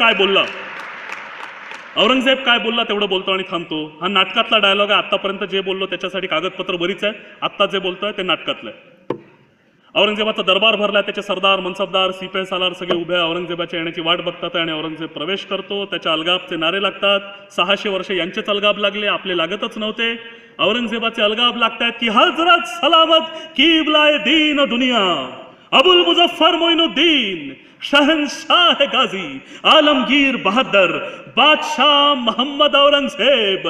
काय बोलला तेवढं बोलतो आणि थांबतो. हा नाटकातला डायलॉग आहे. आतापर्यंत जे बोललो त्याच्यासाठी कागदपत्र बरीच आहे. आत्ता जे बोलतोय ते नाटकातलं आहे. औरंगजेबाचा दरबार भरला, त्याचे सरदार, मनसबदार, सिपे सालार सगळे उभे औरंगजेबाच्या येण्याची वाट बघतात आणि औरंगजेब प्रवेश करतो. त्याच्या अलगाबचे नारे लागतात. 600 वर्ष यांचेच अलगाब लागले, आपले लागतच नव्हते. औरंगजेबाचे अलगाब लागतात की हजरत सलामत किबलाए दीन दुनिया अबुल मुजफ्फर मोइनुद्दीन शहनशाह गाजी आलमगीर बहादर बादशाह मोहम्मद औरंगजेब,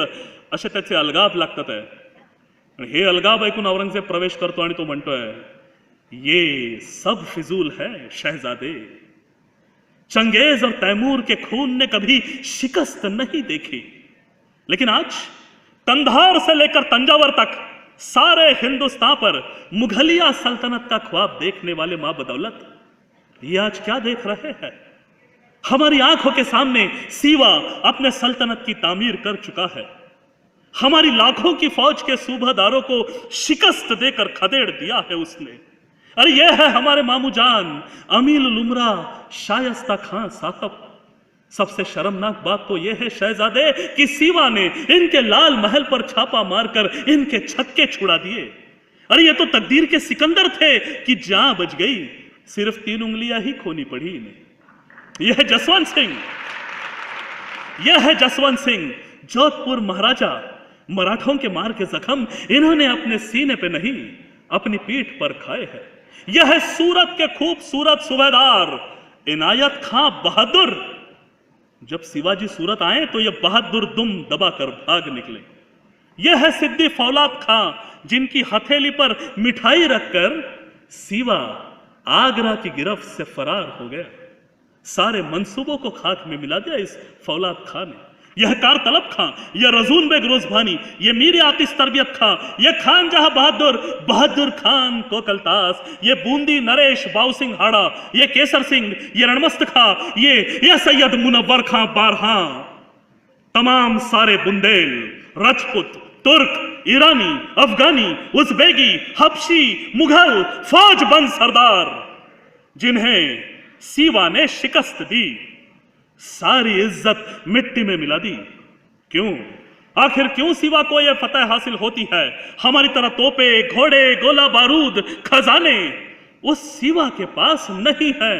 असे त्याचे अलगाब लागतात आहे. आणि हे अलगाब ऐकून औरंगजेब प्रवेश करतो आणि तो म्हणतोय, ये सब फिजूल है शहजादे, चंगेज और तैमूर के खून ने कभी शिकस्त नहीं देखी, लेकिन आज कंधार से लेकर तंजावर तक सारे हिंदुस्तान पर मुगलिया सल्तनत का ख्वाब देखने वाले मां बदौलत ये आज क्या देख रहे हैं? हमारी आंखों के सामने सीवा अपने सल्तनत की तामीर कर चुका है. हमारी लाखों की फौज के सूबेदारों को शिकस्त देकर खदेड़ दिया है उसने. अरे ये है हमारे मामू जान अमील लुमरा शायस्ता खान साहब. सबसे शर्मनाक बात तो यह है शहजादे कि सीवा ने इनके लाल महल पर छापा मारकर इनके छक्के छुड़ा दिए. अरे ये तो तकदीर के सिकंदर थे कि जान बच गई, सिर्फ 3 उंगलियां ही खोनी पड़ी इन्हें. यह है जसवंत सिंह जोधपुर महाराजा. मराठों के मार के जख्म इन्होंने अपने सीने पे नहीं अपनी पीठ पर खाए हैं. यह है सूरत के खूबसूरत सूबेदार इनायत खां बहादुर. जब शिवाजी सूरत आए तो यह बहादुर दुम दबाकर भाग निकले. यह है सिद्दी फौलाद खां जिनकी हथेली पर मिठाई रखकर शिवा आगरा की गिरफ्त से फरार हो गया. सारे मंसूबों को खाक में मिला दिया इस फौलाद खां ने. यह कार तलब खां, यह रजून बेग रोजभानी, यह मीर आतिश तरबियत खां, यह खान जहां बहादुर खान कोकलतास, यह बूंदी नरेश बाऊ सिंह हाड़ा, यह केसर सिंह, यह रणमस्त खां, यह सैयद मुनव्वर खां बारहां. तमाम सारे बुंदेल, राजपूत, तुर्क, ईरानी, अफगानी, उज़्बेकी, हबशी, मुगल फौज बंद सरदार जिन्हें सीवा ने शिकस्त दी, सारी इज्जत मिट्टी में मिला दी. क्यों? आखिर क्यों सीवा को यह फतह हासिल होती है? हमारी तरह तोपे, घोड़े, गोला बारूद, खजाने उस सीवा के पास नहीं है,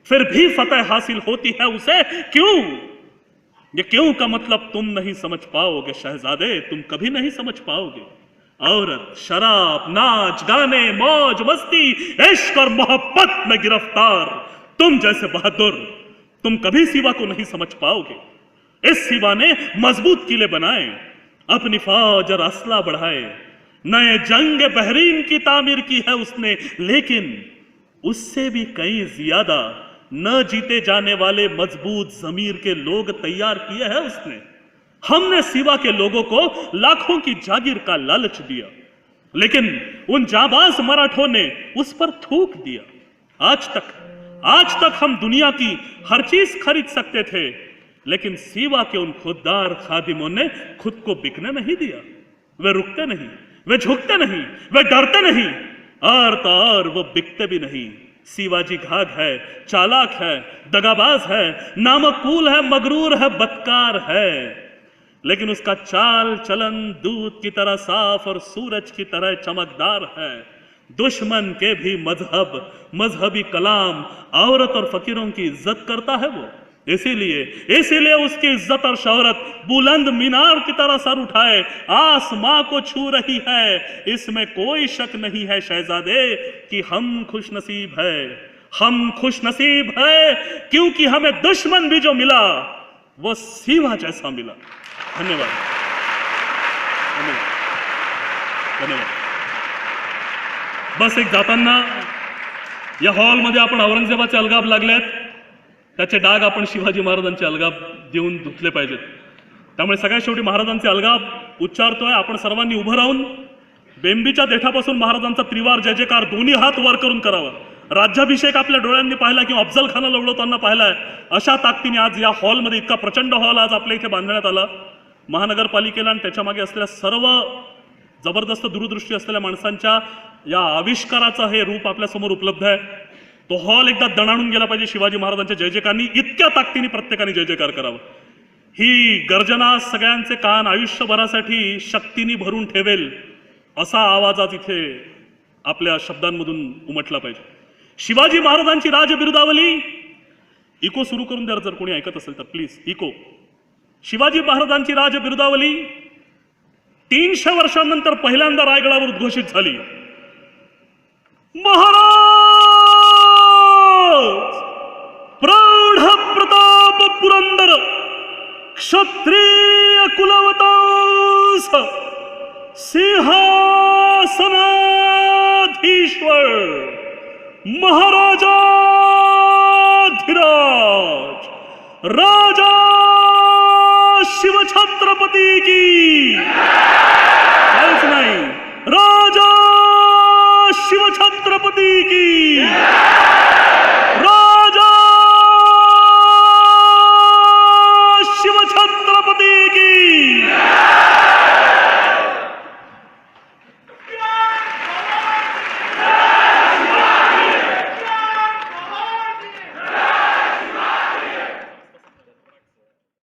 फिर भी फतह हासिल होती है उसे. क्यों? ये क्यों का मतलब तुम नहीं समझ पाओगे शहजादे, तुम कभी नहीं समझ पाओगे. औरत, शराब, नाच गाने, मौज मस्ती, इश्क और मोहब्बत में गिरफ्तार तुम जैसे बहादुर तुम कभी सीवा को नहीं समझ पाओगे. इस सीवा ने मजबूत किले बनाए, अपनी फौज और असला बढ़ाए, नए जंग बहरीन की तामीर की है उसने, लेकिन उससे भी कहीं ज्यादा न जीते जाने वाले मजबूत जमीर के लोग तैयार किए हैं उसने. हमने सीवा के लोगों को लाखों की जागीर का लालच दिया, लेकिन उन जाबाज मराठों ने उस पर थूक दिया. आज तक हम दुनिया की हर चीज खरीद सकते थे, लेकिन सीवा के उन खुददार खादिमों ने खुद को बिकने नहीं दिया। वे रुकते नहीं, वे झुकते नहीं, वे डरते नहीं, और तो और वो बिकते भी नहीं। शिवाजी घाघ है, चालाक है, दगाबाज है, नामकूल है, मगरूर है, बदकार है, लेकिन उसका चाल चलन दूध की तरह साफ और सूरज की तरह चमकदार है। दुश्मन के भी मजहबी कलाम, औरत और फकीरों की इज्जत करता है वो। इसीलिए उसकी इज्जत और शोहरत बुलंद मीनार की तरह सर उठाए आसमां को छू रही है। इसमें कोई शक नहीं है शहजादे कि हम खुशनसीब है, क्योंकि हमें दुश्मन भी जो मिला वो सीवा जैसा मिला। धन्यवाद, धन्यवाद, धन्यवाद। बस एक जाताना या हॉलमध्ये आपण औरंगजेबाचे अलगाब लागलेत, त्याचे डाग आपण शिवाजी महाराजांचे अलगाब देऊन धुतले पाहिजेत। त्यामुळे सगळ्यात शेवटी महाराजांचे अलगाब उच्चारतोय। आपण सर्वांनी उभं राहून बेंबीच्या देठापासून महाराजांचा त्रिवार जय जयकार दोन्ही हात वर करून करावा। राज्याभिषेक आपल्या डोळ्यांनी पाहिला किंवा अफजल खानाला उडवताना पाहिलाय, अशा ताकदीने आज या हॉलमध्ये इतका प्रचंड हॉल आज आपल्या इथे बांधण्यात आला। महानगरपालिकेला आणि त्याच्या मागे असलेल्या सर्व जबरदस्त दूरदृष्टी असलेल्या माणसांच्या या आविष्काराचं हे रूप आपल्या समोर उपलब्ध आहे। तो हॉल एकदा दणाणून गेला पाहिजे शिवाजी महाराजांच्या जय जयकारनी। इतक्या ताकदीने प्रत्येकाने जय जयकार करावा। ही गर्जना सगळ्यांचे कान आयुष्यभरासाठी शक्तीने भरून ठेवेल असा आवाज आज इथे आपल्या शब्दांमधून उमटला पाहिजे। शिवाजी महाराजांची राजबिरुदावली इको सुरू करून द्या, जर कोणी ऐकत असेल तर प्लीज इको। शिवाजी महाराजांची राजबिरुदावली 300 वर्षांनंतर पहिल्यांदा रायगडावर उद्घोषित झाली। महाराज प्रौढ प्रताप पुरंदर क्षत्रिय कुलवतांस सिंहासनाधीश्वर महाराजाधिराज राजा